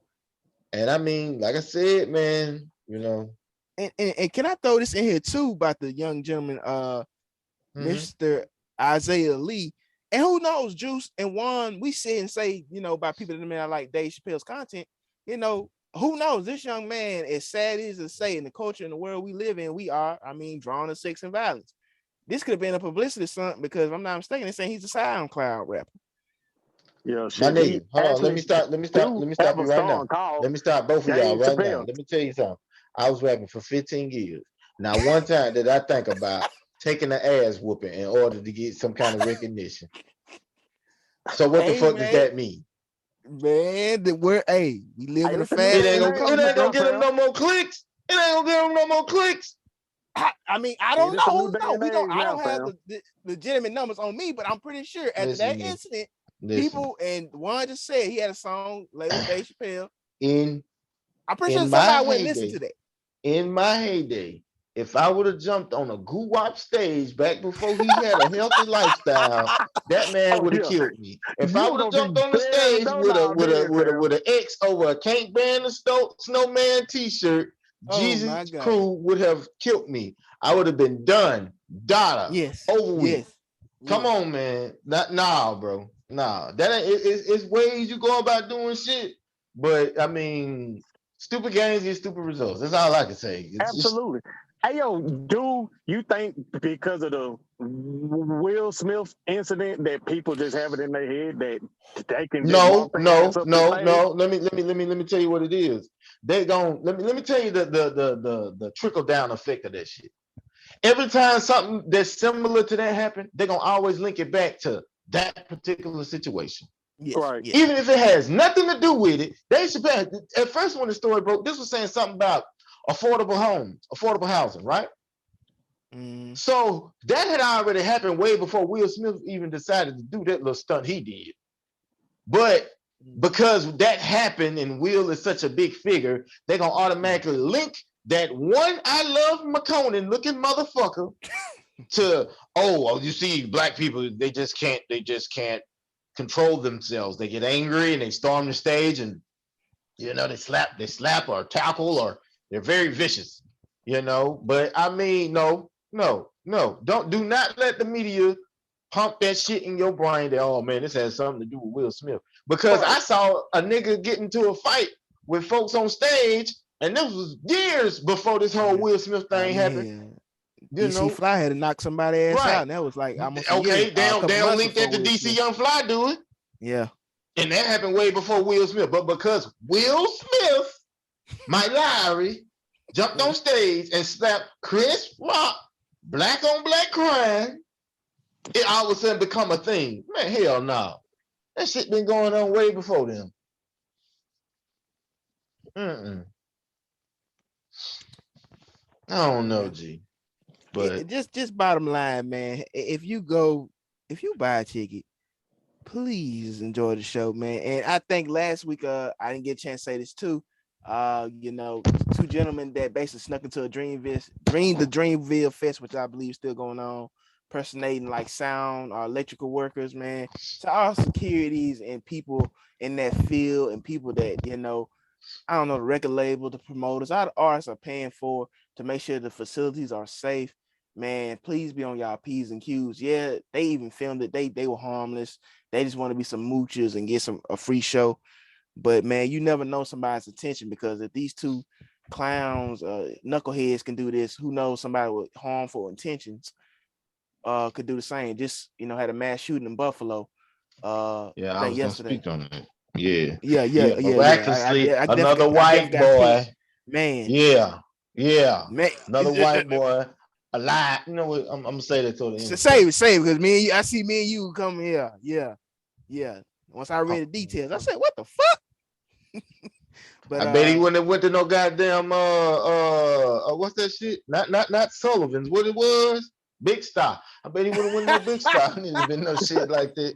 And I mean, like I said, man, you know. And can I throw this in here too about the young gentleman, Mr. Isaiah Lee? And who knows, Juice and Juan, we sit and say, you know, about people that may not like Dave Chappelle's content, you know, who knows? This young man, as sad as to say, in the culture and the world we live in, we are, I mean, drawn to sex and violence. This could have been a publicity stunt because if I'm not mistaken, they're saying he's a SoundCloud rapper. Yeah, My shit. nigga, hold on. Let me stop Have you a right now. song called Let me stop both of y'all Dave right now. Chappelle. Let me tell you something. I was rapping for 15 years. Now, one time did I think about taking an ass whooping in order to get some kind of recognition. So what the fuck does that mean? Man, we live in a Hey, fast It food ain't culture, gonna bro. get them no more clicks. It ain't gonna get them no more clicks. I mean, I Shit, don't it's a know. new day No, and we don't. age I now, don't have fam. the legitimate numbers on me, but I'm pretty sure after Listen that to me. incident, Listen. people and Juan just said he had a song labeled Dave Chappelle. In I'm pretty sure in my somebody went and listened heyday, to that. in my heyday, if I would have jumped on a goo-wop stage back before he had a healthy lifestyle, that man Oh would have yeah, killed me. If I you would have gonna jumped be on the better stage than with a now, fam. with an X over a Can't Ban the Snowman t-shirt, Oh Jesus my God. crew would have killed me. I would have been done. Dada. Yes. Over with. Yes. Come on, man. Nah, bro. Nah. That ain't it's ways you go about doing shit. But I mean, stupid games get stupid results. That's all I can say. It's just Absolutely. Hey yo, do you think because of the Will Smith incident that people just have it in their head that they can just walk their ass up the stage? no. Let me tell you what it is. They gon' let me tell you the trickle down effect of that shit. Every time something that's similar to that happen, they're gonna always link it back to that particular situation. Yes. Right. Yes. Even if it has nothing to do with it, they should be at first when the story broke, this was saying something about affordable housing, right? So that had already happened way before Will Smith even decided to do that little stunt he did. But because that happened and Will is such a big figure, they're gonna automatically link that one I love McConan looking motherfucker to you see, black people, they just can't control themselves. They get angry and they storm the stage and they slap or tackle, or they're very vicious, But I mean, no. Do not let the media pump that shit in your brain that, oh man, this has something to do with Will Smith. Because I saw a nigga get into a fight with folks on stage, and this was years before this whole Will Smith thing happened. DC Fly had to knock somebody ass out, and that was like almost a year, they don't link that to Will DC Smith. Young Fly doing. Yeah. And that happened way before Will Smith. But because Will Smith, Mike Lowry, jumped on stage and slapped Chris Rock, black on black crime, it all of a sudden become a thing. Man, hell no. That shit been going on way before them. I don't know, G. But just bottom line, man. If you buy a ticket, please enjoy the show, man. And I think last week, I didn't get a chance to say this too. Two gentlemen that basically snuck into a Dreamville Fest, which I believe is still going on, impersonating like sound or electrical workers, man. So all securities and people in that field and people that, I don't know, the record label, the promoters, all the artists are paying for to make sure the facilities are safe. Man, please be on y'all P's and Q's. Yeah, they even filmed it. They were harmless. They just want to be some moochers and get a free show. But man, you never know somebody's attention, because if these two clowns, knuckleheads can do this, who knows, somebody with harmful intentions could do the same. Just had a mass shooting in Buffalo. I was yesterday. gonna speak on it. Yeah. Miraculously, another white boy. Man. Yeah. Man. Another white boy alive. You know what? I'm gonna say that to the end. Save it, because me and you, I see me and you come here. Yeah. Once I read the details, I said, "What the fuck?" But I bet he wouldn't have went to no goddamn what's that shit? Not Sullivan's. What it was? Big Star. I bet he would have went no Big Star. It have been no shit like that.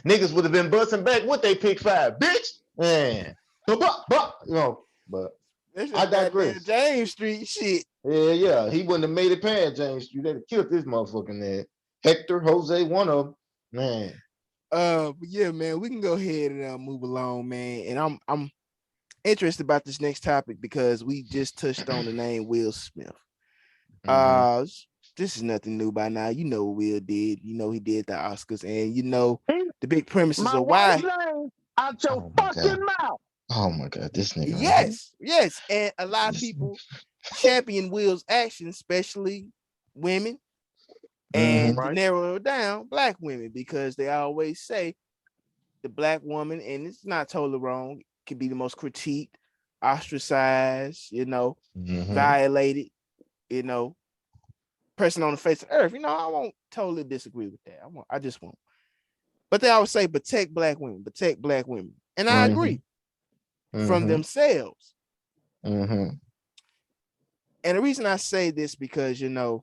Niggas would have been busting back with they pick five, bitch. Man. But That's I just goddamn digress. James Street shit. Yeah. He wouldn't have made it past James Street. They'd have killed this motherfucking there. Hector, Jose, one of them. Man. But yeah, man, we can go ahead and move along, man. And I'm interested about this next topic because we just touched on the name Will Smith. Uh, this is nothing new by now. You know what Will did. You know he did the Oscars, and you know the big premises My of wife's why. name out your Oh my God. fucking mouth. Oh my God, this nigga right here. Yes, and a lot of people champion Will's actions, especially women, and to Right. narrow it down, black women, because they always say the black woman, and it's not totally wrong, can be the most critiqued, ostracized, violated, person on the face of the earth. I won't totally disagree with that. I just won't. But they always say protect black women, and I agree from themselves. And the reason I say this because the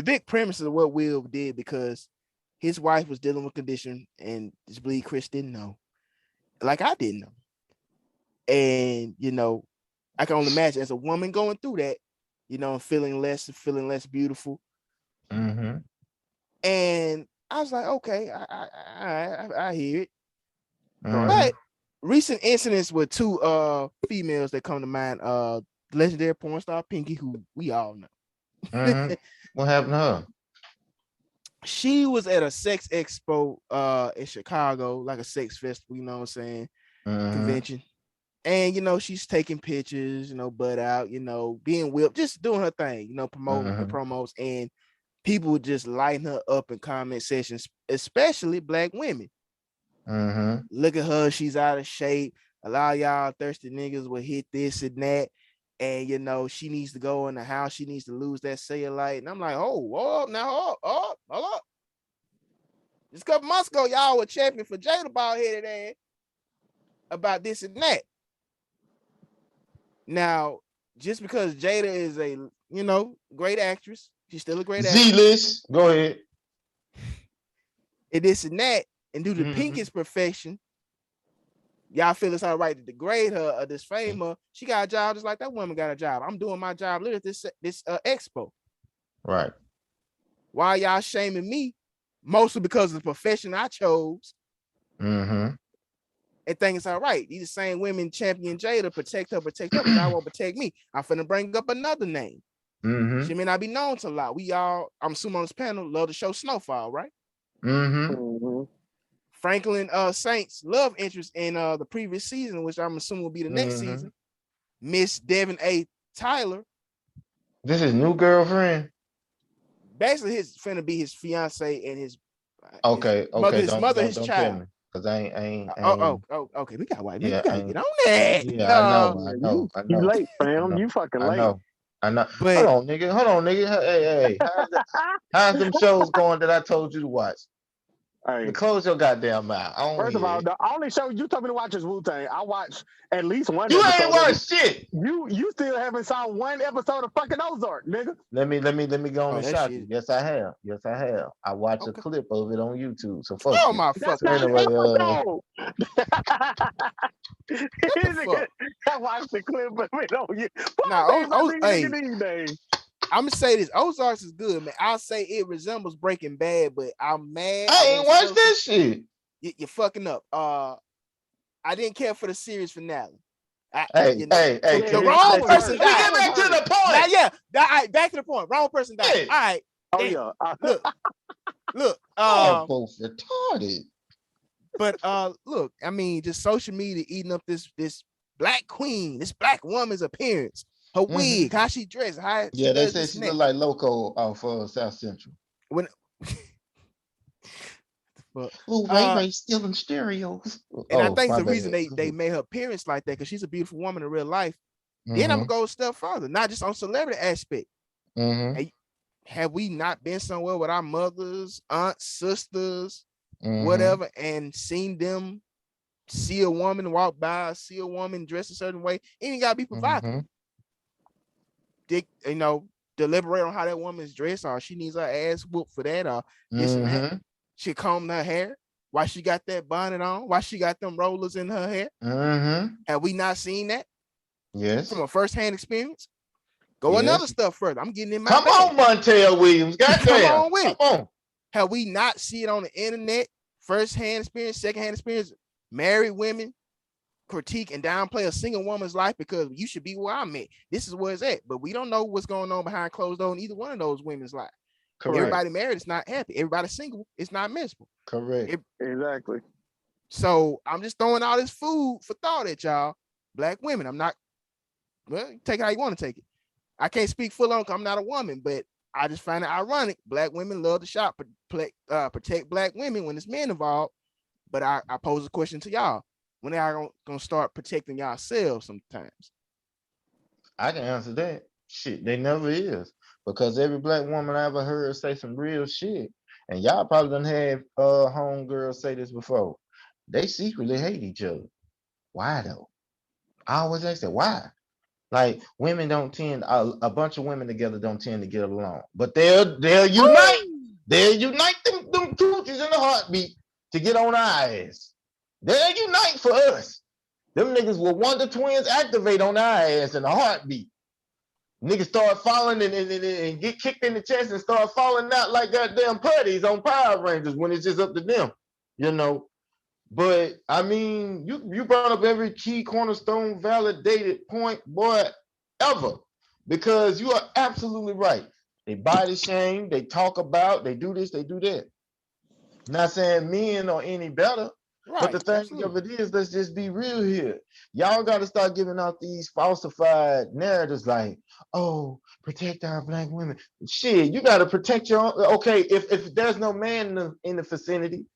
big premise of what Will did, because his wife was dealing with a condition, and just believe Chris didn't know, like I didn't know. And I can only imagine as a woman going through that, feeling less beautiful. And I was like, okay, I hear it. But recent incidents with two females that come to mind, legendary porn star Pinky, who we all know. What happened to her? She was at a sex expo in Chicago, like a sex festival, convention. And she's taking pictures, butt out, being whipped, just doing her thing, promoting her promos, and people would just lighten her up in comment sections, especially black women. Look at her, she's out of shape. A lot of y'all thirsty niggas will hit this and that. And she needs to go in the house, she needs to lose that cellulite. And I'm like, hold up. Just a couple months ago, y'all were champion for Jada bald headed ass about this and that. Now, just because Jada is a great actress, she's still a great actress. Z-list, go ahead. And this and that, and due to Pinky's perfection, y'all feel it's all right to degrade her or disfame her. She got a job just like that woman got a job. I'm doing my job literally at this expo. Right. Why y'all shaming me? Mostly because of the profession I chose. And think it's all right. These same women champion Jada, protect her, but y'all won't protect me. I'm finna bring up another name. She may not be known to a lot. We all, I'm assuming on this panel, love the show Snowfall, right? Franklin Saint's love interest in the previous season, which I'm assuming will be the next season, Miss Devin A. Tyler. This is new girlfriend. Basically, his finna be his fiance and his okay. Mother, don't his tell child. me, cause I ain't. Okay. We got white. Yeah, we gotta get on that. Yeah, I know. You late, fam. You fucking late. I know. But Hold on, nigga. Hey. How's them shows going that I told you to watch? Hey. Close your goddamn mouth. First of all, the only show you told me to watch is Wu-Tang. I watched at least one You episode. ain't watched shit. You still haven't saw one episode of fucking Ozark, nigga. Let me go on and shock shit. you. Yes, I have. I watched a clip of it on YouTube. So fuck oh you. my fucking anyway, I watched the clip of it on you. I'm gonna say this. Ozarks is good, man. I'll say it resembles Breaking Bad, but I'm mad. I ain't watched this shit. You're fucking up. I didn't care for the series finale. Hey, the wrong person died. Get back to the point. Yeah, back to the point. Wrong person died. Hey. All right. Oh yeah. Look. Both retarded. But look, I mean, just social media eating up this black queen, this black woman's appearance, her wig, how she dressed, how they say she look like Loco off South Central. When Ray stealing stereos. And I think the reason they made her appearance like that, because she's a beautiful woman in real life. Then I'm gonna go a step further, not just on celebrity aspect. Hey, have we not been somewhere with our mothers, aunts, sisters, whatever, and seen them see a woman walk by, see a woman dress a certain way? It ain't gotta be provocative. Deliberate on how that woman's dressed, or she needs her ass whooped for that, or this and that. She combed her hair. Why she got that bonnet on? Why she got them rollers in her hair? Have we not seen that? Yes. from a first-hand experience. Go another Yes. step further. I'm getting in my Come bag. on, Montel Williams. Come Goddamn. on with Come it. on. Have we not seen it on the internet? First-hand experience, second-hand experience, married women critique and downplay a single woman's life because you should be where I'm at. This is where it's at. But we don't know what's going on behind closed doors in either one of those women's life. Correct. Everybody married is not happy. Everybody single is not miserable. Correct. Exactly. So I'm just throwing all this food for thought at y'all. Black women. I'm not, well, take it how you want to take it. I can't speak full on because I'm not a woman, but I just find it ironic. Black women love to shop, protect black women when it's men involved. But I pose a question to y'all. When are y'all gonna start protecting yourselves sometimes? I can answer that. Shit, they never is. Because every black woman I ever heard say some real shit, and y'all probably done have homegirls say this before. They secretly hate each other. Why though? I always ask that. Why? Like women don't tend a bunch of women together don't tend to get along, but they'll unite. They'll unite them coochies in a heartbeat to get on our ass. They'll unite for us. Them niggas will Wonder Twins activate on our ass in a heartbeat. Niggas start falling and get kicked in the chest and start falling out like goddamn putties on Power Rangers when it's just up to them, you know. But I mean, you brought up every key cornerstone validated point, boy, ever. Because you are absolutely right. They body shame, they talk about, they do this, they do that. Not saying men are any better, but the Right. thing Absolutely. of it is, let's just be real here. Y'all got to start giving out these falsified narratives like, oh, protect our black women. Shit, you got to protect your own. Okay, if there's no man in the vicinity,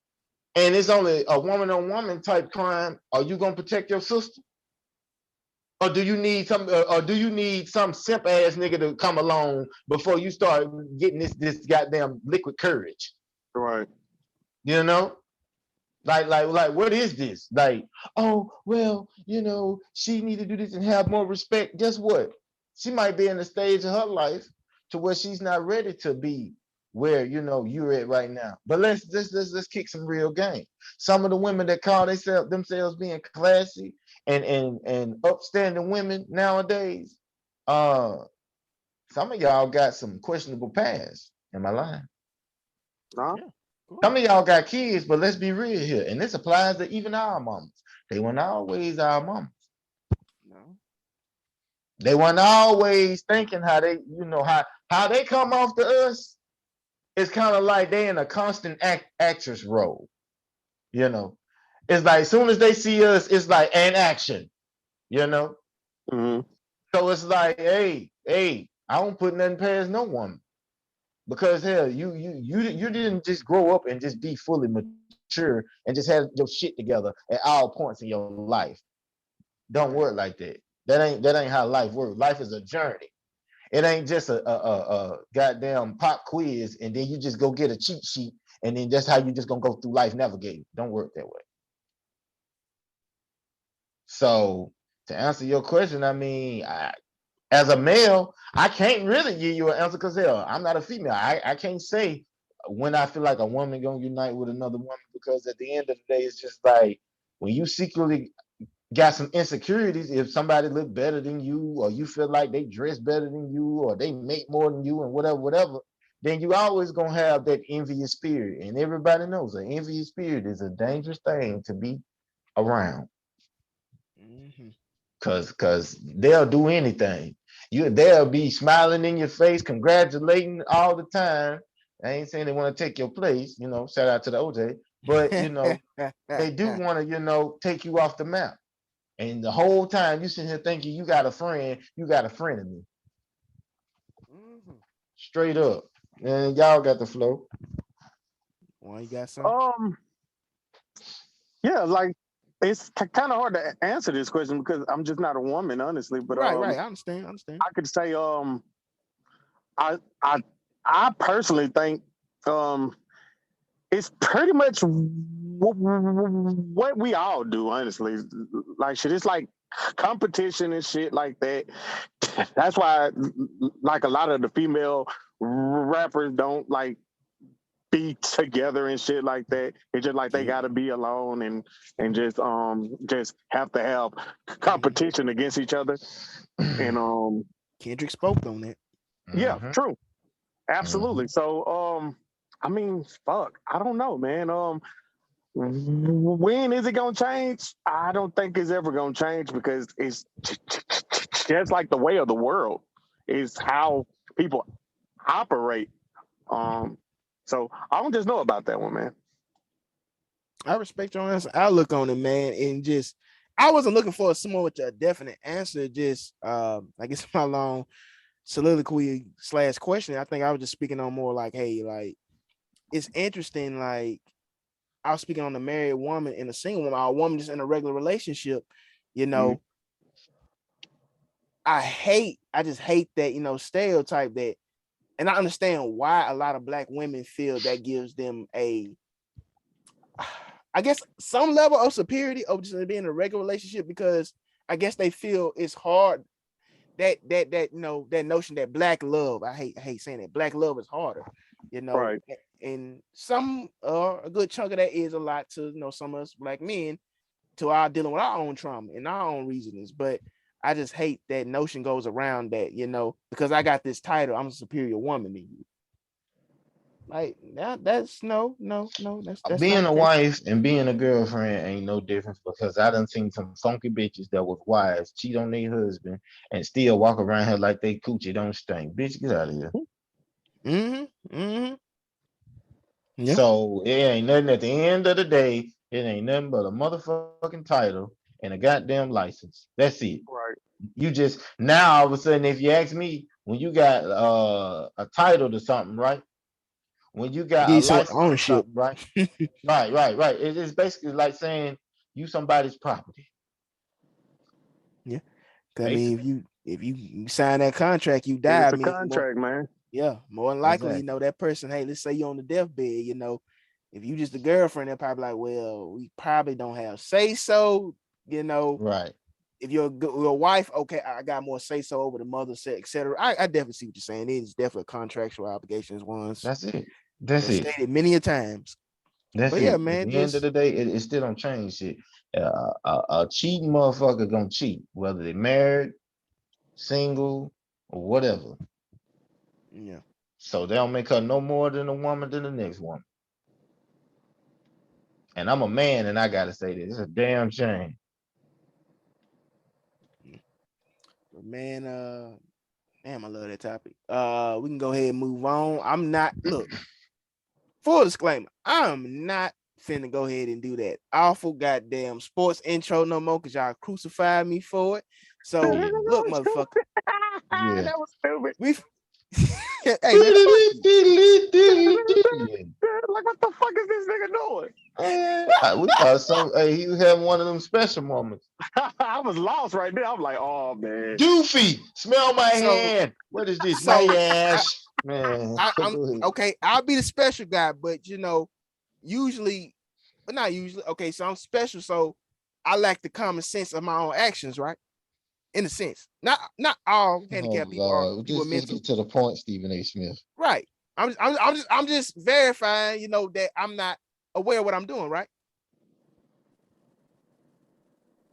and it's only a woman on woman type crime, are you gonna protect your sister? Or do you need some simp ass nigga to come along before you start getting this goddamn liquid courage? Right. You know? Like what is this? Like, oh, well, she need to do this and have more respect. Guess what? She might be in the stage of her life to where she's not ready to be where you're at right now. But let's kick some real game. Some of the women that call themselves being classy and upstanding women nowadays, some of y'all got some questionable past. Am I lying? No. Yeah. Cool. Some of y'all got kids, but let's be real here. And this applies to even our mamas. They weren't always our mamas. No. They weren't always thinking how they, how they come off to us. It's kind of like they in a constant actress role. It's like as soon as they see us, it's like an action. Mm-hmm. So it's like, hey, I don't put nothing past no woman. Because hell, you didn't just grow up and just be fully mature and just have your shit together at all points in your life. Don't work like that. That ain't how life works. Life is a journey. It ain't just a goddamn pop quiz and then you just go get a cheat sheet and then that's how you just gonna go through life navigating. Don't work that way. So to answer your question, I mean, as a male, I can't really give you an answer because hell, I'm not a female. I can't say when I feel like a woman gonna unite with another woman because at the end of the day, it's just like when you secretly got some insecurities, if somebody look better than you, or you feel like they dress better than you, or they make more than you, and whatever, then you always gonna have that envious spirit. And everybody knows an envious spirit is a dangerous thing to be around. Mm-hmm. Cause they'll do anything. They'll be smiling in your face, congratulating all the time. I ain't saying they want to take your place, shout out to the OJ, but they do want to, take you off the map. And the whole time you sitting here thinking you got a friend of me. Mm-hmm. Straight up. And y'all got the flow. Well, you got some? Yeah, like it's kind of hard to answer this question because I'm just not a woman, honestly. But Right. I understand. I could say I I I personally think it's pretty much what we all do, honestly. Like shit, it's like competition and shit like that. That's why, like a lot of the female rappers don't like be together and shit like that. It's just like they Yeah. gotta be alone and just have to have competition against each other. And Kendrick spoke on that. yeah, Mhm, true. Absolutely. mhm. So I mean, fuck. I don't know, man. When is it gonna change? I don't think it's ever gonna change because it's just like the way of the world is how people operate. Um, so I don't just know about that one, man. I respect your honest outlook on it, man. And just I wasn't looking for someone with a definite answer. Just I guess my long soliloquy / question. I think I was just speaking on more like, hey, like it's interesting. Like I was speaking on a married woman and a single woman, or a woman just in a regular relationship. You Mhm. know, I just hate that, stereotype that, and I understand why a lot of black women feel that gives them a, I guess, some level of superiority over just being in a regular relationship, because I guess they feel it's hard, that notion that black love. I hate saying that black love is harder, Right. and some a good chunk of that is a lot to some of us black men, to our dealing with our own trauma and our own reasonings. But I just hate that notion goes around that, because I got this title, I'm a superior woman to you. Like that's no, that's not Being the a case. wife and being a girlfriend ain't no difference because I done seen some funky bitches that was wives cheat on their husband and still walk around here like they coochie don't stink. Bitch, get out of here. Mm-hmm. Mm-hmm. Yeah. So it ain't nothing at the end of the day. It ain't nothing but a motherfucking title and a goddamn license. That's it. Right. You just now all of a sudden, if you ask me, when you got a title to something, right? When you It got a gives some license to ownership. something, right? Right. It is basically like saying you somebody's property, Yeah. 'Cause I mean, if basically. you sign that contract, you die. It's I a mean, contract, man. yeah, more than likely, Exactly. that person, hey, let's say you're on the deathbed, if you just a girlfriend, they're probably like, well, we probably don't have say so, you know. Right. If you're your wife, okay, I got more say so over the mother, etc. I definitely see what you're saying. It is definitely a contractual obligations once That's it. That's been it. stated many a times. That's But yeah, it. At man, the end of just the day, it still don't change shit. A cheating motherfucker gonna cheat, whether they married, single, or whatever. yeah. So they don't make her no more than a woman than the next woman. And I'm a man, and I gotta say this. It's a damn shame. But man, damn, I love that topic. We can go ahead and move on. I'm not look, full disclaimer, I'm not finna go ahead and do that awful goddamn sports intro no more, because y'all crucified me for it. So Yeah. look, motherfucker, Yeah. That was stupid. we hey man, fuck you. Yeah. Like, what the fuck is this nigga doing? We thought he was having one of them special moments. I was lost right there. I'm like, oh man. Doofy, smell my So hand. What is this? My so ass. Man, I'm go ahead. okay. I'll be the special guy, but usually, but not usually. Okay, so I'm special, so I lack the common sense of my own actions, right? In a sense, not all Oh handicapped people are Lord, people are just mental, get to the point, Stephen A. Smith. right? I'm just verifying, that I'm not aware of what I'm doing, right?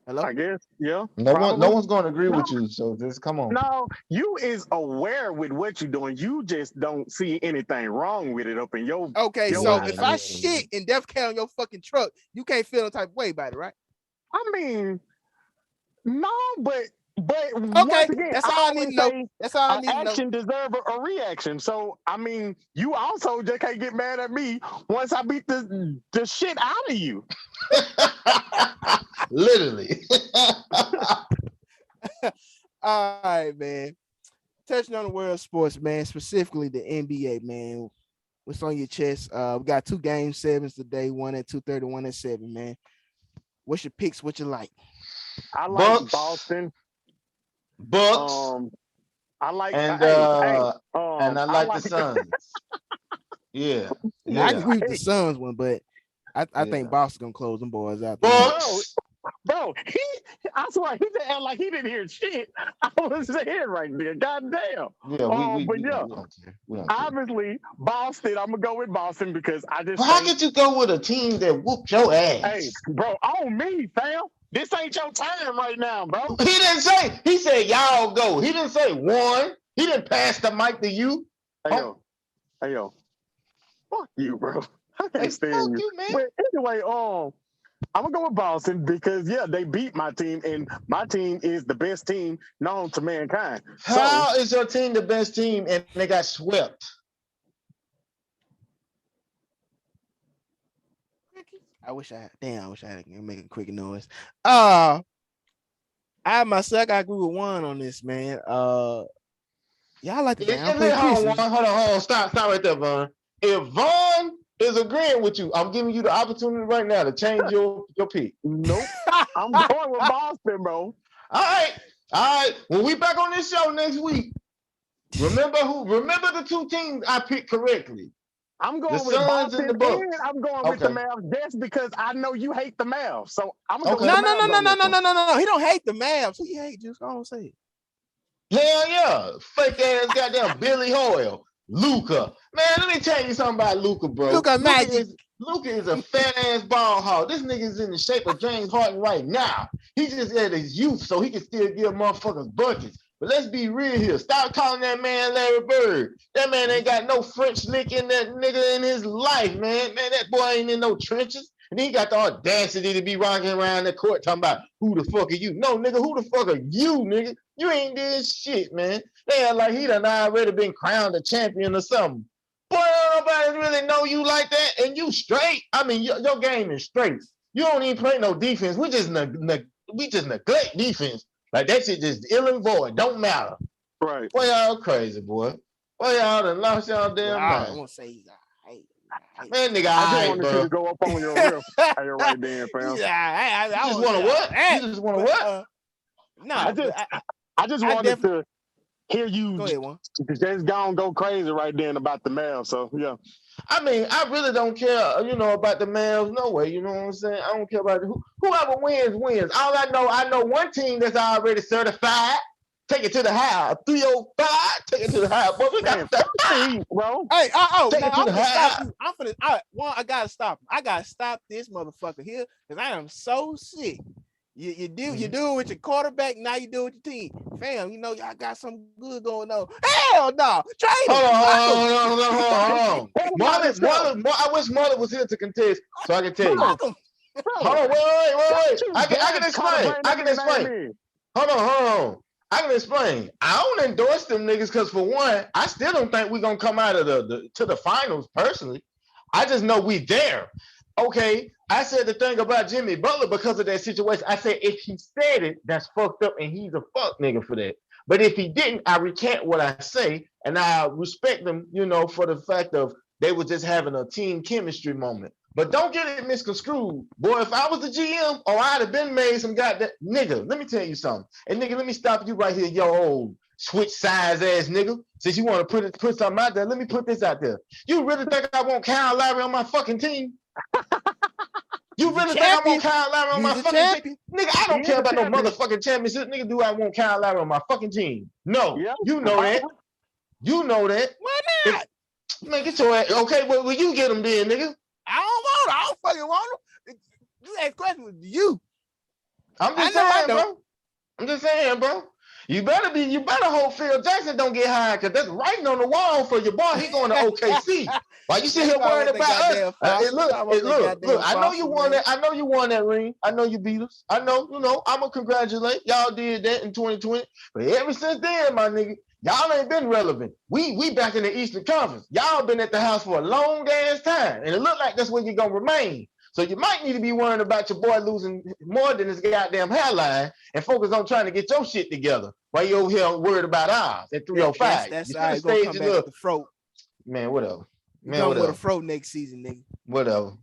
Hello. I guess, yeah, No probably. one's going to agree No, with you. So just come on. no, you is aware with what you're doing. You just don't see anything wrong with it up in Okay, your so Yeah, if eyes. I yeah. shit and death can on your fucking truck, you can't feel no type of way about it, right? I mean, no, but once Okay, again, that's I all I need always to know. say That's all I an need to know. action deserves a reaction. So I mean, you also just can't get mad at me once I beat the shit out of you. Literally. All right, man. Touching on the world of sports, man, specifically the NBA, man. What's on your chest? We got 2 game 7s today, one at 2:30, one at 7, man. What's your picks? What you like? I like Bucks, Boston. Bucks, Um, I like and hey, and I I like the like Suns. Yeah, Now I can yeah, agree with the hey, Suns one, but I think yeah. Boston gonna close them boys out tonight. bro, Bucks. bro. I swear he didn't act like he didn't hear shit. I was saying right there. Goddamn. Yeah, But yeah, we don't care. We don't care. obviously Boston. I'm gonna go with Boston because I But just how think, could you go with a team that whooped your hey, ass? bro, on me, fam. This ain't your time right now, bro. He didn't say. He said y'all go. He didn't say one. He didn't pass the mic to you. Hey yo, hey yo, fuck you, bro. I Hey, can't stand fuck you. you, man. But anyway, I'm gonna go with Boston because yeah, they beat my team, and my team is the best team known to mankind. So How is your team the best team and they got swept? I wish I had make a quick noise. I myself I agree with one on this, man. Y'all like to downplay Christmas. Hold on. Stop right there, Vaughn. If Vaughn is agreeing with you, I'm giving you the opportunity right now to change your pick. nope, I'm going with Boston, bro. All right. When we back on this show next week, remember the two teams I picked correctly. I'm going The with Suns Boston, and the and Bucks. I'm going with the Mavs just because I know you hate the Mavs. So I'm gonna go with No. the Mavs on this one. He don't hate the Mavs. Who you hate? Just go and say it. Hell yeah. Fake ass goddamn Billy Hoyle. Luca. Man, let me tell you something about Luca, bro. Luca Magic. Luca is a fat ass ball hog. This nigga is in the shape of James Harden right now. He just at his youth, so he can still give motherfuckers buckets. But let's be real here. Stop calling that man Larry Bird. That man ain't got no French lick in that nigga in his life, man. Man, that boy ain't in no trenches. And he got the audacity to be rocking around the court talking about who the fuck are you? No, nigga, who the fuck are you, nigga? You ain't did shit, man. They act like he done already been crowned a champion or something. Boy, nobody really know you like that, and you straight. I mean, your game is straight. You don't even play no defense. We just neglect defense. Like that shit just ill and void. Don't matter. Right. Boy, y'all crazy, boy. Boy, y'all done lost y'all damn mind. I won't say he's Man, nigga, I just all right, wanted you bro. to go up on your riff. Hey, right then, fam. Yeah, You just want to what? You just want to what? No, I just wanted to hear you go ahead, one. just go crazy right then about the Mavs. So yeah. I mean, I really don't care, about the Mavs. No way, you know what I'm saying? I don't care about whoever wins. All I know one team that's already certified. Take it to the high. 305. Take it to the high. Boy, we got that. Bro. Hey, take it to the high. Stop you. I gotta stop him. I gotta stop this motherfucker here because I am so sick. You do it with your quarterback, now you do it with your team. Fam, y'all got something good going on. Hell no. Trade him. Hold on. Marlon, I wish Marlon was here to contest so I can tell you. Fuck him. Hold on, wait. I can explain. Hold on. I can explain. I don't endorse them niggas because for one, I still don't think we're gonna come out of the finals personally. I just know we there. Okay, I said the thing about Jimmy Butler because of that situation. I said if he said it, that's fucked up, and he's a fuck nigga for that. But if he didn't, I recant what I say, and I respect them, for the fact of they were just having a team chemistry moment. But don't get it misconstrued. Boy, if I was the GM, I'd have been made some goddamn nigga. Let me tell you something. And nigga, let me stop you right here, yo old switch size ass nigga. Since you want to put something out there, let me put this out there. You really think I want Kyle Lowry on my fucking team? You really think I want Kyle Lowry on my fucking team? Nigga, I don't care about no motherfucking championship. Nigga, do I want Kyle Lowry on my fucking team? No. Yeah. You know that. You know that. Why not? Man, get your ass. Okay, well, you get him then, nigga. I don't fucking want him. You ask questions with you. I'm just saying, bro. You better hope Phil Jackson don't get hired because that's writing on the wall for your boy. He going to OKC. Why you sit here worried about us? Look. I know you won that. I know you won that ring. I know you beat us. I know. I'm gonna congratulate y'all. Did that in 2020, but ever since then, my nigga, y'all ain't been relevant. We back in the Eastern Conference. Y'all been at the house for a long ass time, and it look like that's where you're gonna remain. So you might need to be worrying about your boy losing more than his goddamn hairline and focus on trying to get your shit together while you over here worried about ours at 305. That's all right. Gonna come back with the throat. Man, whatever. With a fro next season, nigga. Whatever.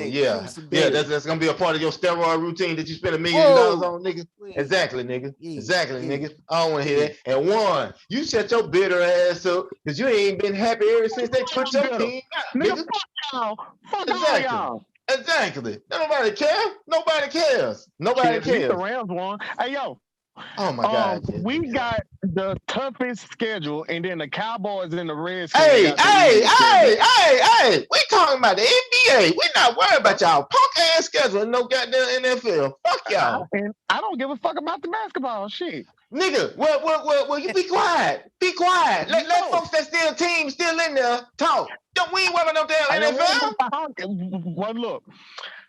Yeah, that's gonna be a part of your steroid routine that you spend $1 million on, nigga. Exactly, nigga. Nigga. I don't want to hear that. And one, you shut your bitter ass up because you ain't been happy ever since they put your team out, nigga. Fuck y'all. Exactly. Nobody cares. Nobody cares. Nobody Shit, at least the cares. Rams won. Hey, yo, Oh my God. we got the toughest schedule, and then the Cowboys and the Redskins Hey, got the hey, easiest schedule. hey, hey, hey. We talking about the NBA. We not worried about y'all punk ass schedule and no goddamn NFL. Fuck y'all. And I don't give a fuck about the basketball shit. Nigga, well, you be quiet. Be quiet. Let No. folks that still team still in there talk. Don't we ain't worried about no I damn NFL? don't Well, look,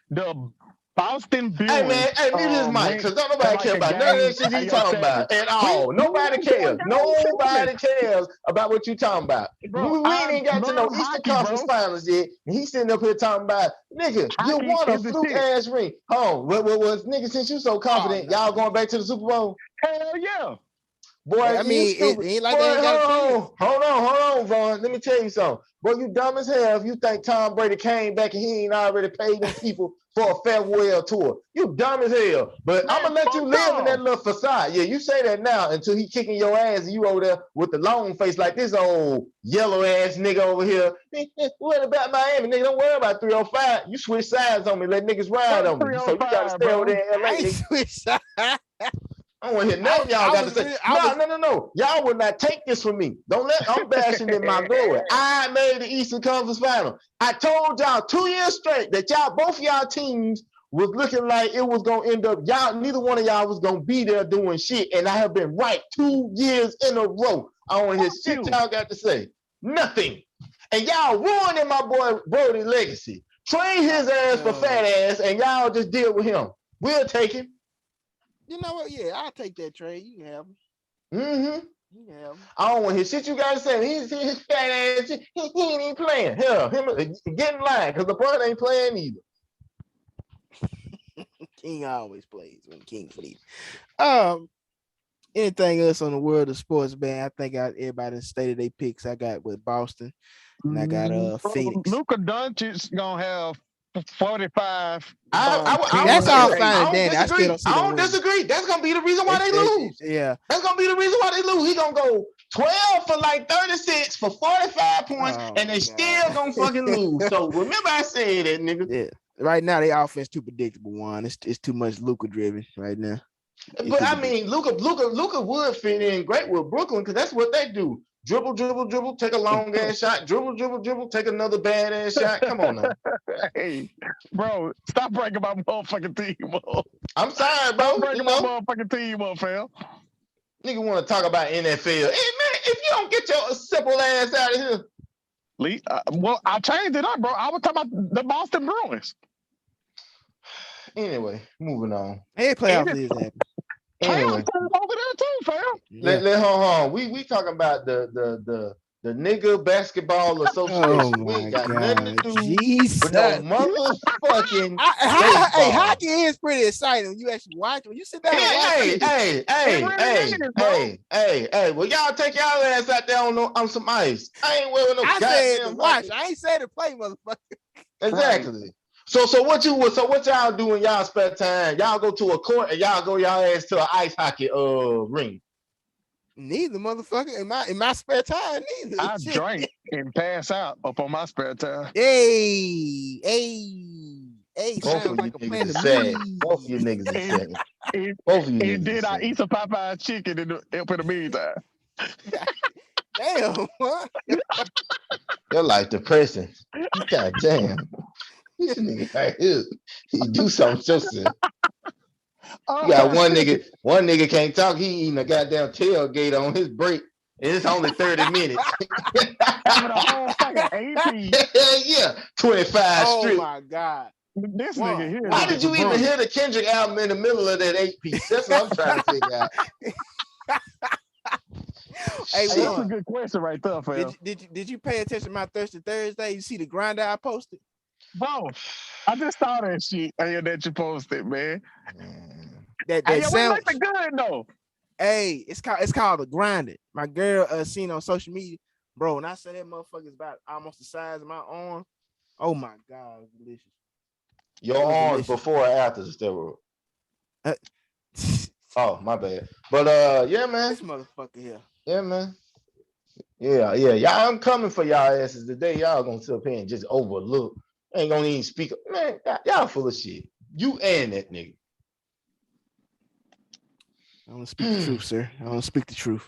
the Boston Hey Bruins man, hey, mute his mic, went because don't to nobody like care a about none of game. that shit he Hey, yo, talking seven. about at all. We Nobody went to a cares. game seven. Nobody cares about what you talking about. Bro, We ain't I even got to no love Eastern hockey, Conference bro. Finals yet, and he's sitting up here talking about, nigga, you Hockey won a is the fluke shit. ass ring. Nigga, since you so confident, y'all going back to the Super Bowl? Hell yeah. Boy, I you mean, stupid. it ain't like Boy, they ain't got a chance. hold on, Vaughn. Let me tell you something. Boy, you dumb as hell if you think Tom Brady came back and he ain't already paid them people for a farewell tour. You dumb as hell. But I'm Man, gonna let you fuck live in that off. little facade. Yeah, you say that now until he kicking your ass and you over there with the long face like this old yellow ass nigga over here. What about Miami? Nigga, don't worry about 305. You switch sides on me, let niggas ride Fuck on me. So you gotta 305, stay over bro. there in LA, I ain't nigga. switch sides. I don't want to hear nothing y'all got to say. No. Y'all will not take this from me. Don't let I'm bashing in my glory. I made the Eastern Conference Final. I told y'all 2 years straight that both y'all teams was looking like it was gonna end up. Neither one of y'all was gonna be there doing shit. And I have been right 2 years in a row. I don't want to hear shit y'all got to say. Nothing. And y'all ruining my boy Brody legacy. Trade his ass for fat ass, and y'all just deal with him. We'll take him. You know what? Yeah, I'll take that trade. You can have him. Mm-hmm. You can have him. I don't want to hear shit you gotta say. He's his fat ass. He ain't even playing. Hell, him get in line because LeBron ain't playing either. King always plays when King leaves. Anything else on the world of sports, man? I think everybody stated their picks. I got with Boston, and I got Phoenix. Luka Doncic gonna have 45. That's all fine and dandy. I still don't see I them don't winning. disagree. That's gonna be the reason why they lose. Yeah, that's gonna be the reason why they lose. He gonna go 12 for like 36 for 45 points, and they still gonna fucking lose. So remember, I said that, nigga. Yeah. Right now, their offense too predictable. One, it's too much Luka driven right now. But I mean, Luka would fit in great with Brooklyn because that's what they do. Dribble, take a long ass shot. Dribble, take another bad ass shot. Come on now. Hey, bro, stop breaking my motherfucking team up. I'm sorry, bro. Stop breaking my motherfucking team up, fam. Nigga want to talk about NFL. Hey, man, if you don't get your simple ass out of here. Lee, well, I changed it up, bro. I was talking about the Boston Bruins. Anyway, moving on. Hey, playoffs is happening. Anyway, over there too, fam. Yeah. Hold on. We talking about the nigga basketball association. We ain't got nothing to do with no motherfucking. Hey, hockey is pretty exciting when you actually watch. When you sit down and watch. Hey. Well, y'all take y'all ass out there on some ice. I ain't wearing no. I said to watch. I ain't said to play, motherfucker. Exactly. So what y'all do in y'all spare time? Y'all go to a court and y'all go y'all ass to an ice hockey ring. Neither, motherfucker. In my spare time, neither. I drink and pass out up on my spare time. Hey. Both of you niggas are sad. Both of you niggas are sad. Both of you niggas. And then I eat some Popeye chicken in the meantime. Damn, what? Your life depressing. God damn. This nigga right here. He do something so silly. You got one nigga can't talk. He eating a goddamn tailgate on his break. And it's only 30 minutes. Having a whole fucking AP. Yeah, 25 strip. Oh my God. This nigga here. How did you even hear the Kendrick album in the middle of that 8-piece? That's what I'm trying to figure out. Hey, that's a good question right there, fam. Did you pay attention to my Thirsty Thursday? You see the grinder I posted? Bro, I just saw that shit that you posted, man. That sounds like good though. Hey, it's called the grinder. My girl seen on social media, bro. When I say that motherfucker is about almost the size of my arm, oh my God, it was delicious. Your arms before or after the steroid? Oh, my bad. But yeah, man. This motherfucker here. Yeah, man. Yeah. Y'all, I'm coming for y'all asses today. Y'all gonna sit up here and just overlook Ain't gonna even speak. Man, y'all full of shit. You and that nigga. I don't speak the truth, sir. I don't speak the truth.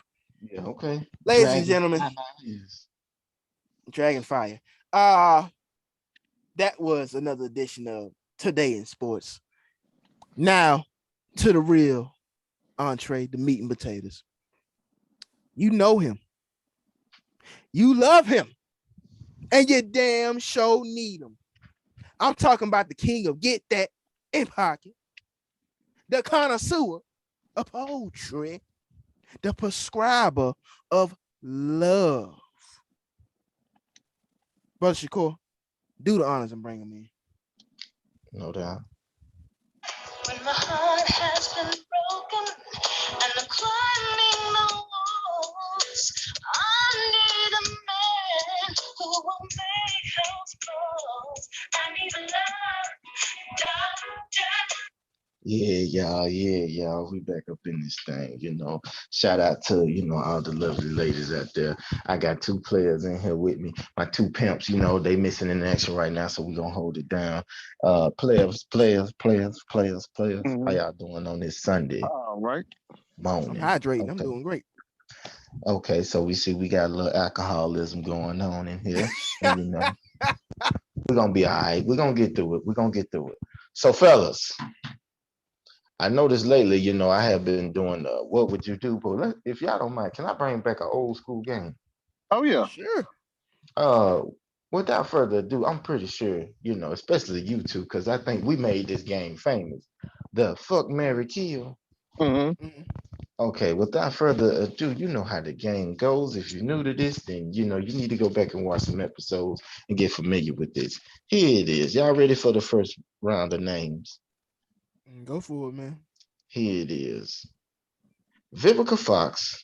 Yeah, okay. Ladies and gentlemen, Dragon Fire. That was another edition of Today in Sports. Now to the real entree, the meat and potatoes. You know him. You love him. And you damn sure need him. I'm talking about the king of get that in pocket, the connoisseur of poetry, the prescriber of love. Brother Shakur, do the honors and bring him in. No doubt. When my heart has been broken and I'm climbing the walls, I need a man who will make those calls. I need a love doctor. Yeah, y'all. We back up in this thing, you know. Shout out to, you know, all the lovely ladies out there. I got two players in here with me. My two pimps, you know, they missing in action right now, so we're gonna hold it down. Players. How y'all doing on this Sunday All right. morning? I'm hydrating. Okay. I'm doing great. Okay, so we see we got a little alcoholism going on in here. And, you know, we're gonna be all right. We're gonna get through it. So, fellas, I noticed lately, you know, I have been doing what would you do? But if y'all don't mind, can I bring back an old school game? Oh yeah. Sure. Uh, Without further ado, I'm pretty sure, you know, especially you two, because I think we made this game famous. The fuck, Mary, kill. Mm-hmm. Okay, without further ado, you know how the game goes. If you're new to this, then you know you need to go back and watch some episodes and get familiar with this. Here it is. Y'all ready for the first round of names? Go for it, man. Here it is. Vivica Fox,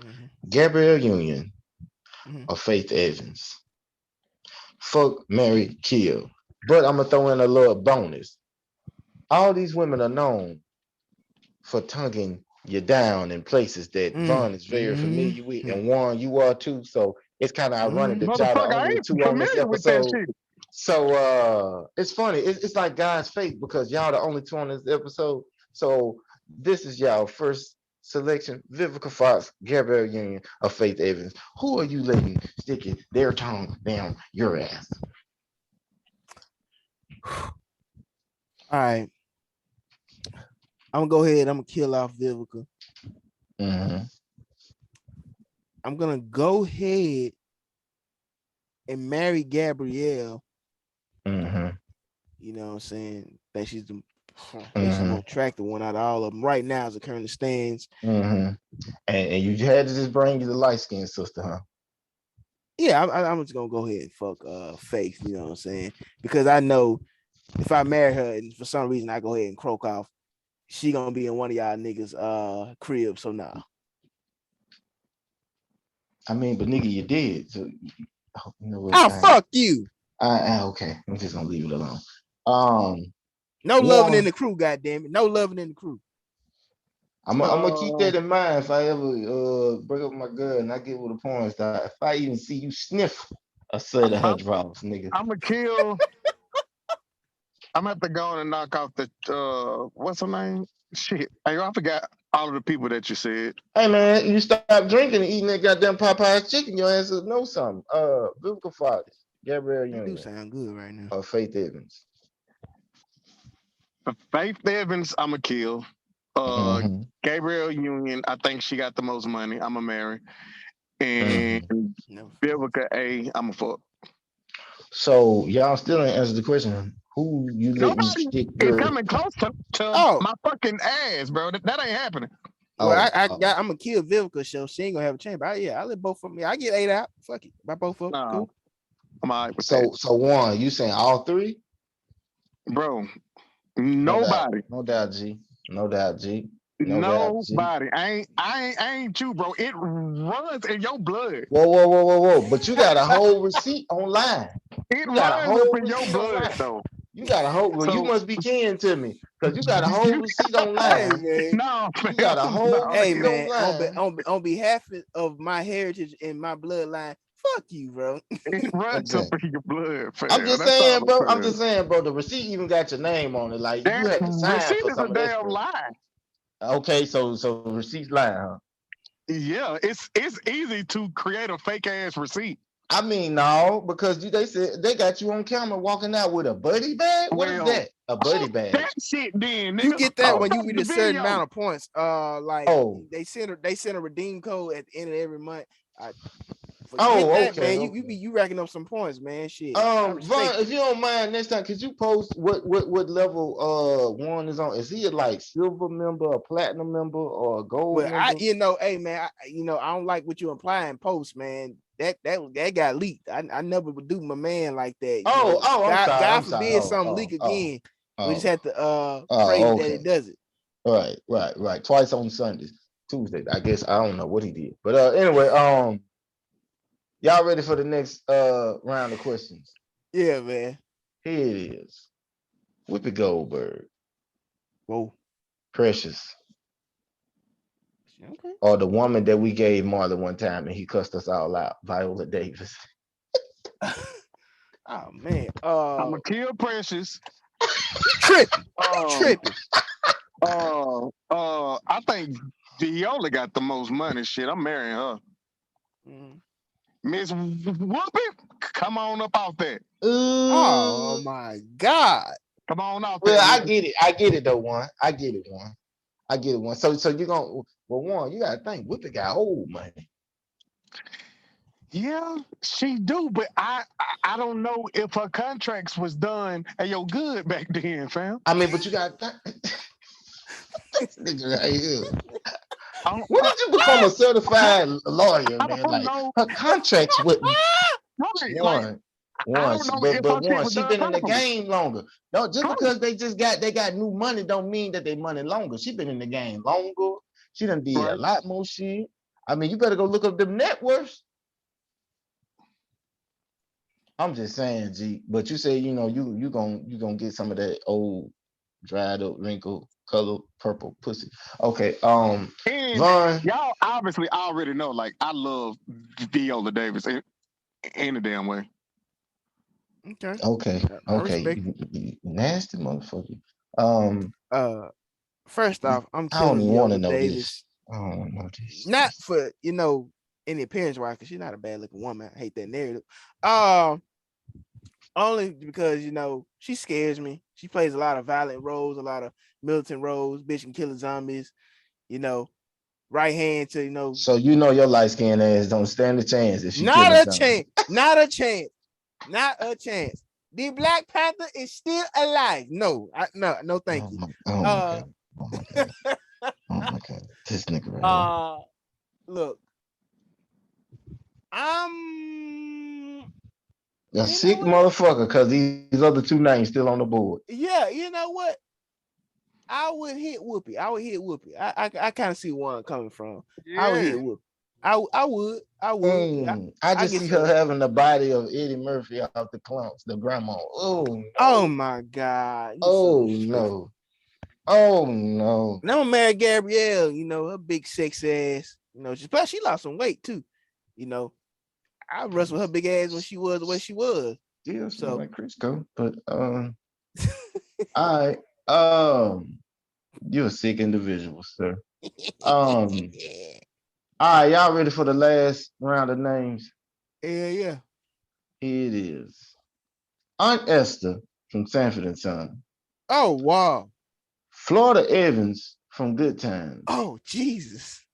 Mm-hmm. Gabrielle Union, Mm-hmm. or Faith Evans. Fuck, marry, kill. But I'm gonna throw in a little bonus. All these women are known for tonguing you down in places that Vaughn is very familiar with, and Warren, you are too. So it's kind of ironic that y'all the Motherfucker, I only ain't two on this familiar with that episode. shit. So it's funny. It's like God's fate because y'all the only two on this episode. So this is y'all first selection: Vivica Fox, Gabrielle Union, or Faith Evans. Who are you letting stick it their tongue down your ass? All right. I'm gonna go ahead. I'm gonna kill off Vivica. Mm-hmm. I'm gonna go ahead and marry Gabrielle. Mm-hmm. You know what I'm saying? That she's the more attractive one out of all of them right now as it currently stands. Mm-hmm. And you had to just bring you the light skinned sister, huh? Yeah, I'm just gonna go ahead and fuck Faith. You know what I'm saying? Because I know if I marry her and for some reason I go ahead and croak off, she gonna be in one of y'all niggas crib. So nah. I mean, but nigga, you did. So you know what? Fuck you. Okay. I'm just gonna leave it alone. No loving in the crew, goddamn it. No loving in the crew. I'm gonna keep that in mind if I ever bring up my girl and I get with a porn star. If I even see you sniff a set of her drops, nigga. I'm gonna kill. I'm gonna have to go on and knock off the what's her name? Shit. Hey, I forgot all of the people that you said. Hey man, you stop drinking and eating that goddamn Popeye's chicken, your ass will know something. Vivica Fox, Gabrielle You Union, do sound good right now. or Faith Evans. Faith Evans, I'm gonna kill. Gabrielle Union, I think she got the most money. I'm gonna marry. And Vivica A, I'm a fuck. So y'all still ain't answered the question. Who you letting stick It's your coming close to my fucking ass, bro. That ain't happening. Well, I'm gonna kill Vivica, so she ain't gonna have a chance. But I let both of me. I get 8 out. Fuck it, by both of them. Nah, cool. I'm all right with that. So one, you saying all three? Bro, nobody. No doubt, G. No doubt, G. Nobody. I ain't you, bro. It runs in your blood. Whoa. But you got a whole receipt online. It runs up in your blood, though. You got a whole. Well, you must be kin to me because you got a whole receipt online. No, you got a whole receipt man, online. on behalf of my heritage and my bloodline, Fuck you, bro. It runs up Okay. in your blood, fam. I'm just That's all saying, I'm bro. I'm saying. just saying, bro. The receipt even got your name on it. Like you That had to sign receipt for is a some of that damn stuff. lie. Okay, so receipts lying, huh? Yeah, it's easy to create a fake ass receipt. I mean, no, because they said they got you on camera walking out with a buddy bag. What is Well, that? A buddy that badge. shit then, You nigga. get that Oh, when you Post get the a certain video. amount of points. Like oh, they send a redeem code at the end of every month. Forget oh. that, Okay, man. okay. You racking up some points, man. Shit, I Vaughn, respect if it. you don't mind, next time, could you post what level Warren is on? Is he a like silver member, a platinum member, or a gold But member? hey man, I don't like what you implying post, man. That got leaked. I never would do my man like that. I'm sorry. God I'm sorry. forbid something leak Oh, again. We just oh, have to pray that it okay. doesn't. Right. Twice on Sundays, Tuesdays. I guess I don't know what he did, but anyway, y'all ready for the next round of questions? Yeah, man. Here it is. Whoopi Goldberg, Whoa. Precious, Okay. or the woman that we gave Marlon one time and he cussed us all out, Viola Davis. Oh man. I'ma kill Precious. Tripping. Um, Tripping. I think Viola got the most money. Shit, I'm marrying her. Mhm. Miss Whoopi, come on up off that. Oh my God. Come on off Well, that, I Whoopi. get it. I get it though, one. I get it, one. I get it, one. So you're gonna one, you gotta think Whoopi got old money. Yeah, she do, but I don't know if her contracts was done good back then, fam. I mean, but you got this nigga right here. I don't, When I, did you become a certified lawyer, I man? don't Like know. her contracts with Right, like one, I don't know but if her shit one, was she done been in the properly. game longer. No, just Right, because they got new money don't mean that they money longer. She been in the game longer. She done did a right. lot more shit. I mean, you better go look up them net worths. I'm just saying, G. But you say you gonna get some of that old dried up wrinkle color purple pussy. Okay, And Vaughn. y'all obviously already know, like I love Viola Davis in a damn way. Okay. Okay, I okay, respect you nasty motherfucker. it. First off, I'm I don't killing even want to Viola know this. Davis. I don't want to know this. Not for any appearance wise, because she's not a bad looking woman. I hate that narrative. Um, Only because she scares me. She plays a lot of violent roles, a lot of militant roles. Bitch can kill zombies. You know, right hand to So your light skinned ass don't stand a chance if she not killing a something. chance, not a chance, not a chance. The Black Panther is still alive. No, no, thank you. Oh my god. Oh my god. Oh my god. This nigga right here. Look, I'm A you know sick what? motherfucker, because these other two names still on the board. Yeah, you know what? I would hit Whoopi. I kind of see where I'm coming from. I would hit Yeah. Whoopi. I would. I I just get see her some. having the body of Eddie Murphy off the Clumps, the grandma. Oh Oh no. my God, you so Oh disrespectful. no. Oh no. Now Mary Gabrielle, her big sex ass. She lost some weight too. You know, I wrestled her big ass when she was the way she was. Still smell So like Crisco, but all right. You're a sick individual, sir. Um, all right, y'all ready for the last round of names? yeah. Here it is. Aunt Esther from Sanford and Son. Oh wow. Florida Evans from Good Times. Oh Jesus.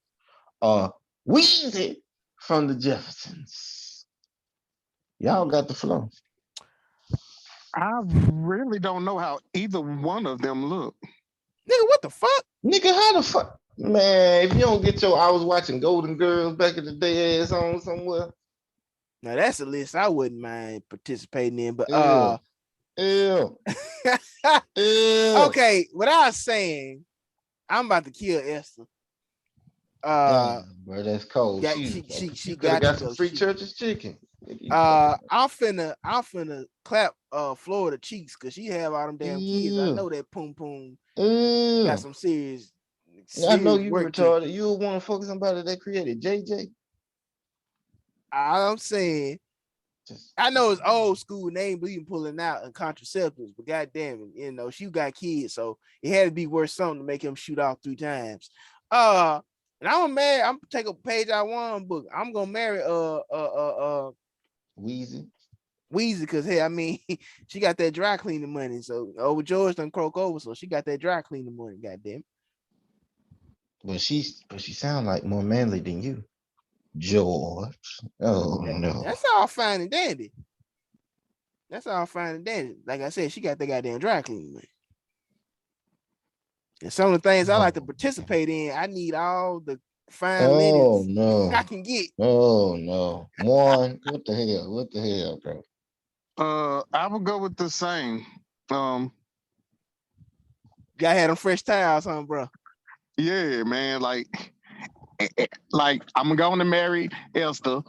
Weezy from the Jeffersons. Y'all got the flow. I really don't know how either one of them look. Nigga, what the fuck? Nigga, how the fuck? Man, if you don't get I was watching Golden Girls back in the day ass on somewhere. Now that's a list I wouldn't mind participating in, but Ew. okay, without saying, I'm about to kill Esther. Bro, that's cold. She could have got to got some go. free church's chicken. I'm finna clap Florida cheeks because she have all them damn kids. I know that Poom Poom got some serious I know you work to. retarded. You want to fuck somebody that created JJ? I'm saying, Just I know it's old school name, but you pulling out and contraceptives, but goddamn it, you know, she got kids, so it had to be worth something to make him shoot off 3 times. And I'm married. I'm take a page out of one book. I'm gonna marry Wheezy. Weezy, because hey, I mean, she got that dry cleaning money. So over George done croak over, so she got that dry cleaning money. Goddamn. But she sound like more manly than you, George. Oh no. That's all fine and dandy. That's all fine and dandy. Like I said, she got that goddamn dry cleaning money. And some of the things I like to participate in, I need all the fine Oh linens no. I can get. Oh no. One. What the hell? What the hell, bro? I would go with the same. Y'all had them fresh towels, huh, bro? Yeah, man. Like I'm going to marry Esther.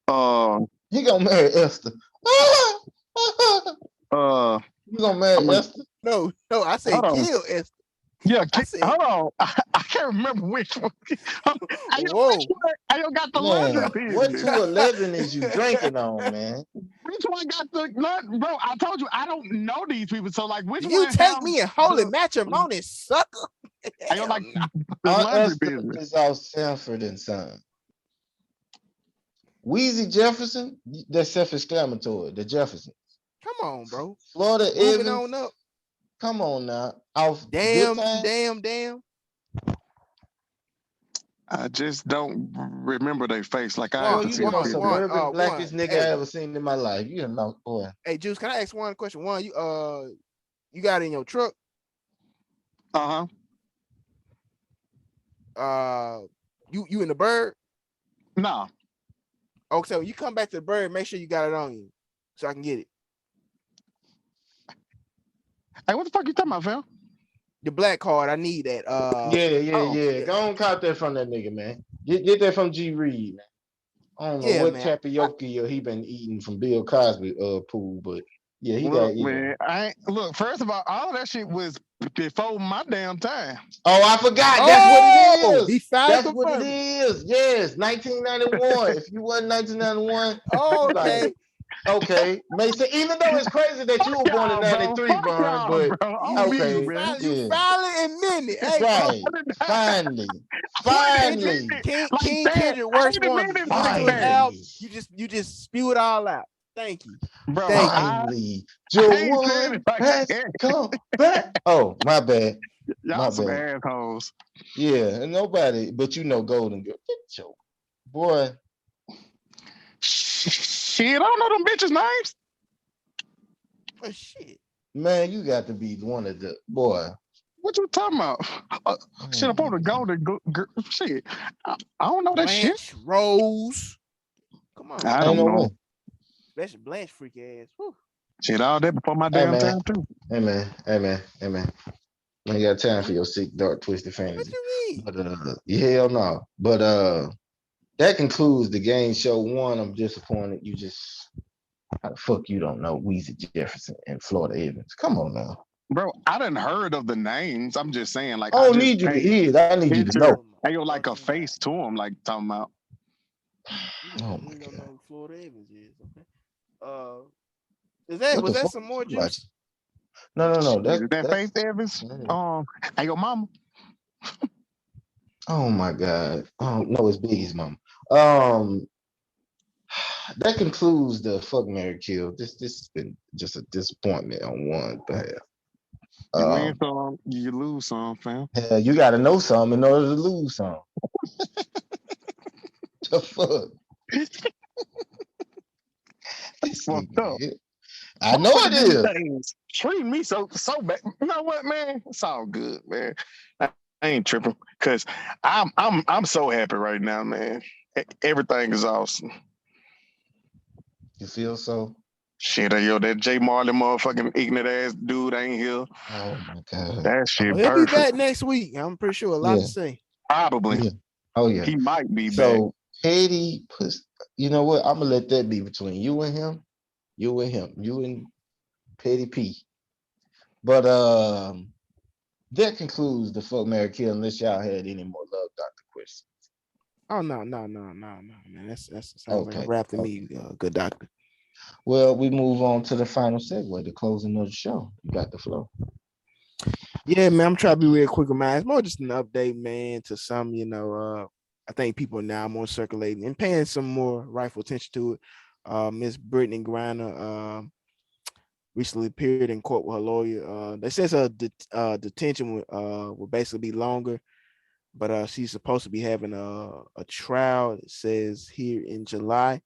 He gonna marry Esther. Uh, You gonna marry I'm gonna, Esther? No, I say hold on. kill Esther. Yeah, I said, hold on. I can't remember which one. I whoa. don't got the London Man, what business. 211 is you drinking on, man? Which one got the London? Bro, I told you I don't know these people. So like, which Do you one take have me in holy the? matrimony, sucker? I don't Hell like no. the London Esther business. is out Sanford and Son. Wheezy Jefferson, that's self-exclamatory. The Jefferson. Come on, bro. Florida Moving Evans. on up. Come on now. Off Good Damn. Time. I just don't remember their face. Like I have Boy, to One, you see the a most one, picture. one, suburban one. blackest nigga I Hey, ever seen in my life. You know, boy. hey, Juice, can I ask one question? One, you got it in your truck? Uh huh. You in the bird? No. Okay, so when you come back to the bird, make sure you got it on you, so I can get it. Hey, what the fuck you talking about, fam? The black card, I need that. Yeah. Go on, cop that from that nigga, man. Get that from G Reed, man. I don't know Yeah, what man. tapioca he been eating from Bill Cosby pool, but yeah, he Look, got man, look. First of all that shit was before my damn time. Oh, I forgot. That's what Oh, it he is. finally That's what it confirmed it. is. Yes, 1991. If you wasn't 1991, Oh, you like, okay. okay. Mason, even though it's crazy that you were born in Y'all, bro. 93, Fuck Bun, y'all, but bro. You On you me, you okay, man. finally you yeah. finally admit it. Hey, bro. Right. Finally. I Kendrick, Finally. like King that. Kendrick I worst ain't one. admitted You went to his that, album, Finally. you just spew it all out. Thank you. bro. Thank you. Finally. I ain't saying Joe it like has that. come back. Oh, my bad. My Y'all some bad. assholes. Yeah, and nobody, but you know Golden Girl. Get your boy. Shit, I don't know them bitches' names. Oh shit. Man, you got to be one of the boy. What you talking about? Shit, I'm Oh, on the golden shit. I don't know that shit. Blanche Rose. Come on, I man. ain't don't no know. way. Blanche freak ass. Whew. Shit, all that before my Hey damn man, time too. hey man, hey man, hey man. I ain't got time for your sick, dark, twisted What fantasy. you mean? But hell no. But that concludes the game show one. I'm disappointed. You just how the fuck you don't know Weezy Jefferson and Florida Evans? Come on now. Bro, I didn't heard of the names. I'm just saying, like, I I don't just need you to paid hear it. I need you to picture. know. I go like a face to him, like talking about. Oh my You don't god. know who Florida Evans is. Okay. What Was the that fuck some is more you juice? watching? No. Is that That's Faith Evans? mm. Hey, your mama. Oh my god. Oh no, it's Biggie's mom. Um that concludes the fuck Mary Kill. This has been just a disappointment on one behalf. You win some, you lose some, fam. Hell, you gotta know something in order to lose some. The fuck? This Fucked up. nigga here. I know it These is. things treat me so bad. You know what, man? It's all good, man. I ain't tripping because I'm so happy right now, man. Everything is awesome. You feel so? Shit, yo, that J Marley motherfucking ignorant ass dude ain't here. Oh my god. That Oh, shit he'll be perfect. back next week. I'm pretty sure a lot Yeah, to say. Probably. yeah. Oh yeah. He might be back. So Petty puts you know what? I'm gonna let that be between you and him, you and Petty P. But that concludes the fuck Mary Kill unless y'all had any more love, Dr. Question. Oh no, man. That's sounds like a Okay. rap to Okay. me, good doctor. Well, we move on to the final segue, the closing of the show. You got the flow. Yeah, man. I'm trying to be real quick with mine. It's more just an update, man, to some, I think people are now more circulating and paying some more rightful attention to it. Miss Brittany Griner recently appeared in court with her lawyer. They says her detention will basically be longer, but she's supposed to be having a trial. It says here in July.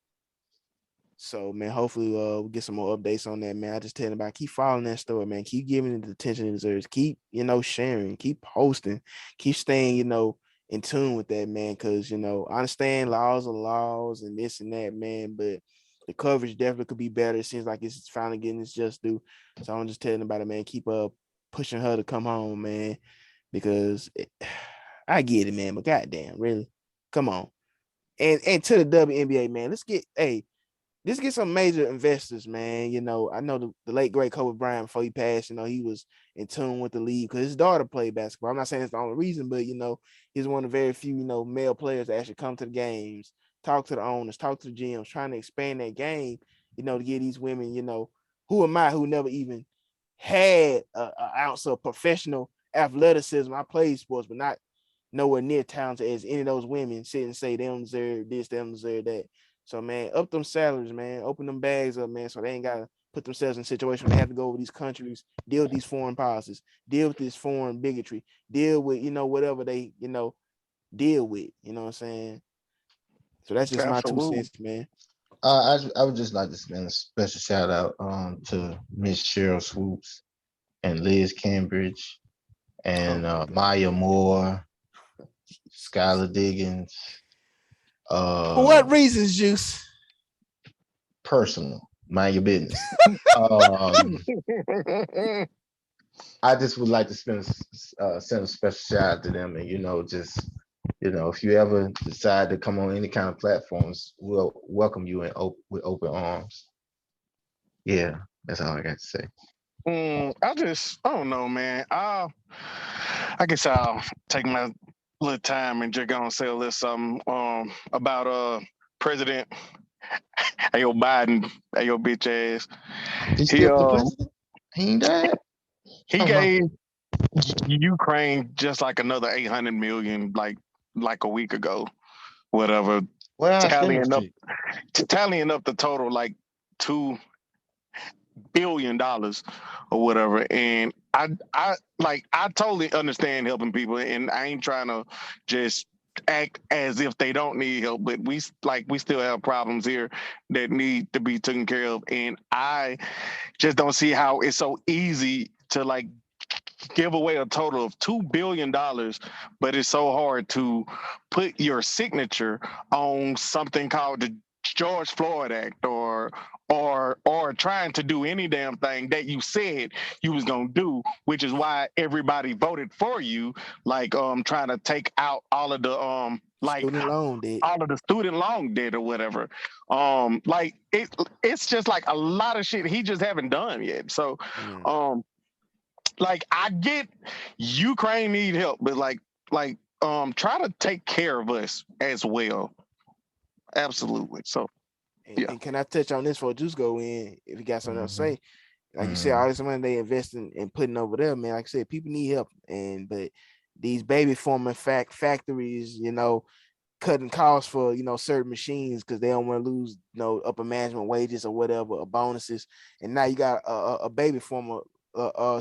So man, hopefully we'll get some more updates on that, man. I just tell about keep following that story, man. Keep giving it the attention it deserves. Keep, sharing, keep posting, keep staying, in tune with that, man. Cause I understand laws are laws and this and that, man, but the coverage definitely could be better. It seems like it's finally getting its just due. So I'm just telling about it, man. Keep pushing her to come home, man. Because I get it, man, but goddamn, really. Come on. And to the WNBA, man. Let's get some major investors, man. I know the late great Kobe Bryant before he passed, he was in tune with the league because his daughter played basketball. I'm not saying it's the only reason, but he's one of the very few, male players that actually come to the games, talk to the owners, talk to the gyms, trying to expand that game, to get these women, who am I who never even had an ounce of professional athleticism. I played sports, but not nowhere near talented as any of those women sit and say they don't deserve this, they don't deserve that. So man, up them salaries, man. Open them bags up, man. So they ain't gotta put themselves in a situation where they have to go over these countries, deal with these foreign policies, deal with this foreign bigotry, deal with whatever they deal with. You know what I'm saying? So that's just my two Absolutely. cents, man. I would just like to send a special shout out to Miss Cheryl Swoops and Liz Cambridge and Oh, Maya Moore, Skylar Diggins, for uh, what reasons, Juice? personal. Mind your business. Um, I just would like to send a special shout out to them, and just if you ever decide to come on any kind of platforms, we'll welcome you with open arms. Yeah, that's all I got to say. I don't know, man. I guess I'll take my little time and just gonna say a little something about President Ayo Biden, Ayo bitch ass. He's He still the president. He ain't died. he Oh my. gave Ukraine just like another 800 million like a week ago, whatever, Where I tallying up demonstrate. tallying up the total like $2 billion or whatever. And I totally understand helping people, and I ain't trying to just act as if they don't need help, but we still have problems here that need to be taken care of, and I just don't see how it's so easy to give away a total of $2 billion, but it's so hard to put your signature on something called the George Floyd Act, or trying to do any damn thing that you said you was gonna do, which is why everybody voted for you, trying to take out all of the Student loan debt. student loan debt or whatever. It's just like a lot of shit he just haven't done yet. So Yeah. um I get Ukraine need help, but try to take care of us as well. Absolutely. So yeah. And can I touch on this before Juice go in? If you got something else to Mhm, say, like you said, mhm. all this money they invest in and putting over there, man. Like I said, people need help, but these baby forming factories, cutting costs for certain machines because they don't want to lose upper management wages or whatever or bonuses, and now you got a baby former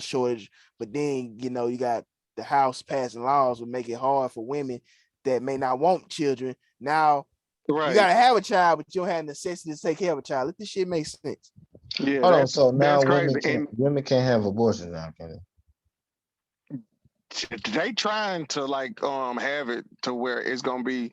shortage, but then you got the House passing laws will make it hard for women that may not want children. Now you Right. gotta have a child, but you don't have necessity to take care of a child. Let this shit make sense. Yeah, Hold on. So that's now crazy. women And women can't have abortions now, can they? they trying to have it to where it's gonna be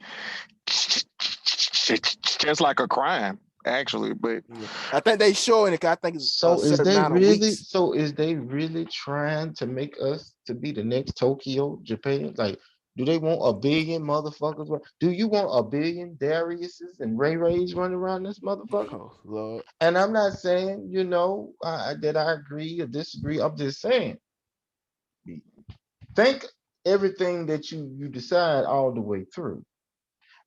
just like a crime, actually. But Yeah, I think they showing it. I think it's a So is certain they amount of really? weeks. So is they really trying to make us to be the next Tokyo, Japan? Like, do they want a billion motherfuckers? Do you want a billion Dariuses and Ray Rays running around this motherfucker? Oh Lord. And I'm not saying, that I agree or disagree. I'm just saying, think everything that you decide all the way through.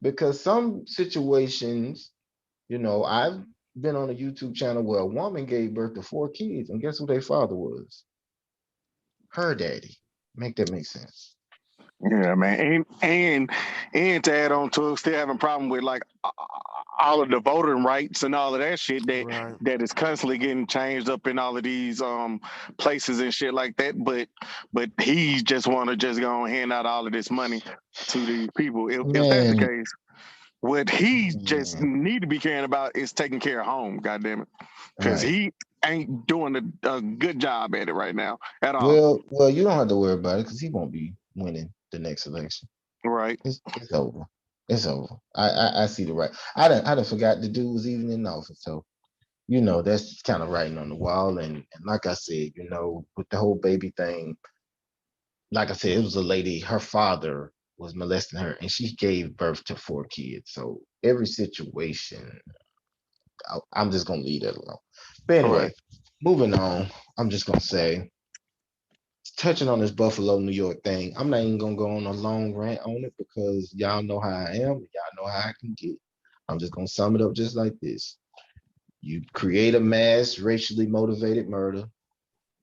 because some situations, I've been on a YouTube channel where a woman gave birth to 4 kids, and guess who their father was? Her daddy. Make that make sense? Yeah, man, and to add on to it, still having a problem with like all of the voting rights and all of that shit Right. that is constantly getting changed up in all of these places and shit like that. But he just want to just go and hand out all of this money to these people. If that's the Man, case, what he just man. need to be caring about is taking care of home. Goddamn it, because Right. he ain't doing a good job at it right now at all. Well, you don't have to worry about it because he won't be winning the next election. Right, It's over. It's over. I see the right. I done forgot the dude was even in office. So that's kind of writing on the wall. And like I said, with the whole baby thing, like I said, it was a lady. Her father was molesting her, and she gave birth to 4 kids. So every situation, I'm just gonna leave that alone. But right. anyway, moving on. I'm just gonna say, touching on this Buffalo, New York thing, I'm not even gonna go on a long rant on it because y'all know how I am. Y'all know how I can get. I'm just gonna sum it up just like this. You create a mass racially motivated murder.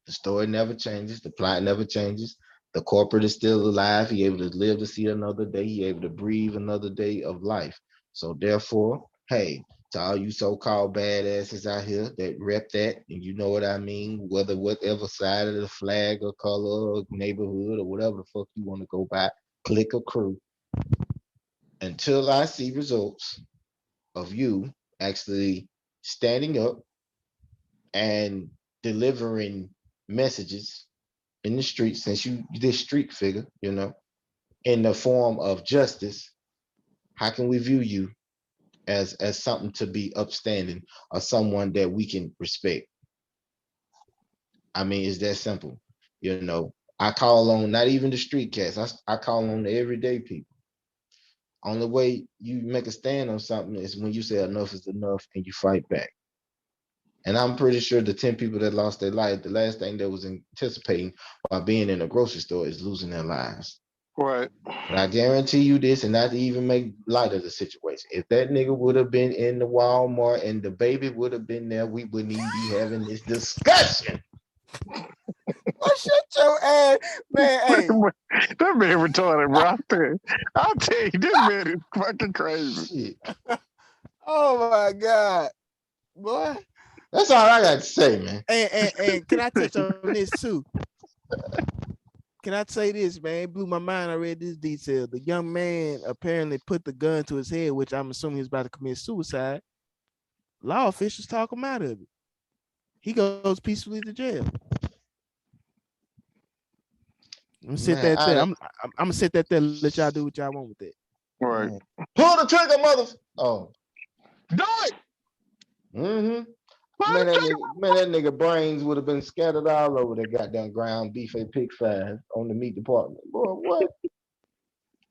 The story never changes. The plot never changes. The corporate is still alive. He able to live to see another day. He able to breathe another day of life. So therefore, hey, to all you so-called badasses out here that rep that, and you know what I mean, whether whatever side of the flag or color or neighborhood or whatever the fuck you want to go by, click a crew. Until I see results of you actually standing up and delivering messages in the street, since you this street figure, in the form of justice, how can we view you as something to be upstanding or someone that we can respect? I mean, it's that simple. I call on not even the street cats. I call on the everyday people. Only way you make a stand on something is when you say enough is enough and you fight back. And I'm pretty sure the 10 people that lost their life, the last thing they was anticipating by being in a grocery store is losing their lives. Right. But I guarantee you this, and not to even make light of the situation. If that nigga would have been in the Walmart and the baby would have been there, we wouldn't even be having this discussion. Oh, shut your ass, man. Hey, That man retarded, bro. I'll tell you, this man is fucking crazy. Shit. oh my God, boy. That's all I got to say, man. And can I touch on this too? Can I say this, man? It blew my mind. I read this detail. The young man apparently put the gun to his head, which I'm assuming he's about to commit suicide. Law officials talk him out of it. He goes peacefully to jail. I'm gonna sit Man, that there. I'm gonna sit that there. Let y'all do what y'all want with it. Right. pull the trigger, mother. Oh. Do it. Mm-hmm. Pull Man, the that trigger. nigga, man, that nigga brains would have been scattered all over that goddamn ground beef a pig size on the meat department. Boy, what?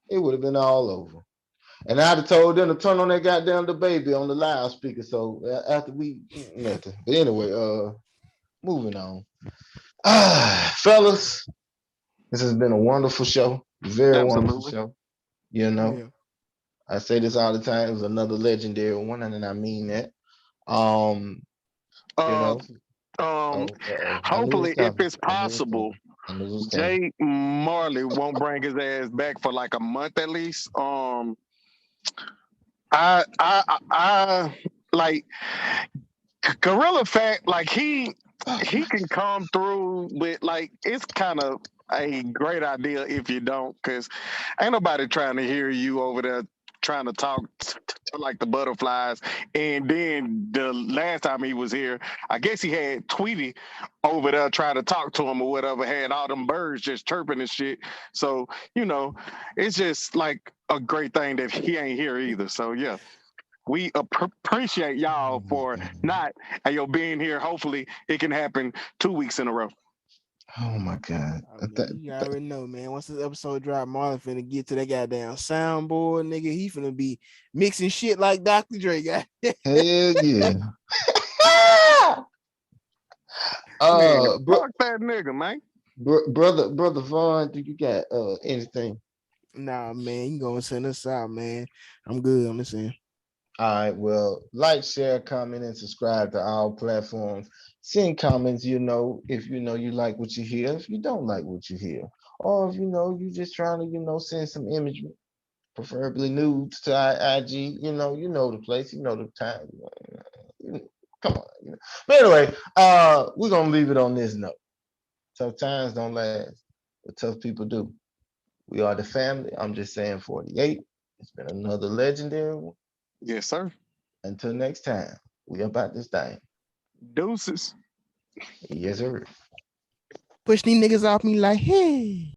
It would have been all over. And I'd have told them to turn on that goddamn the baby on the loudspeaker. So after we nothing. But anyway, moving on. Fellas, this has been a wonderful show. Very wonderful Absolutely. show. Yeah. I say this all the time. It was another legendary one, and I mean that. Um, you Uh, know, um, I knew it was hopefully, if coming. it's I knew it was possible, coming. I knew it was coming. Jay Marley won't bring his ass back for like a month at least. I like Gorilla Fact. Like he can come through with like it's kind of a great idea if you don't, because ain't nobody trying to hear you over there trying to talk to like the butterflies. And then the last time he was here, I guess he had Tweety over there trying to talk to him or whatever, had all them birds just chirping and shit. So, it's just like a great thing that he ain't here either. So yeah. We appreciate Oh y'all my for god. not being here. Hopefully, it can happen 2 weeks in a row. Oh my god. Oh yeah, you already know, man. Once this episode drop, Marlon finna get to that goddamn soundboard, nigga. He finna be mixing shit like Dr. Dre. Got Hell yeah. Man, Bro, fuck that nigga, man. brother Vaughn, do you got anything? Nah, man, you gonna send us out, man. I'm good. I'm listening. All right, well, like, share, comment, and subscribe to our platforms. Send comments, if you like what you hear, if you don't like what you hear, or if you just trying to, send some imagery, preferably nudes to our IG. You know the place, you know the time. Come on. But anyway, we're gonna leave it on this note. Tough times don't last, but tough people do. We are the family. I'm just saying 48. It's been another legendary one. Yes, sir. Until next time, we about this thing. Deuces. Yes, sir. Push these niggas off me like, hey.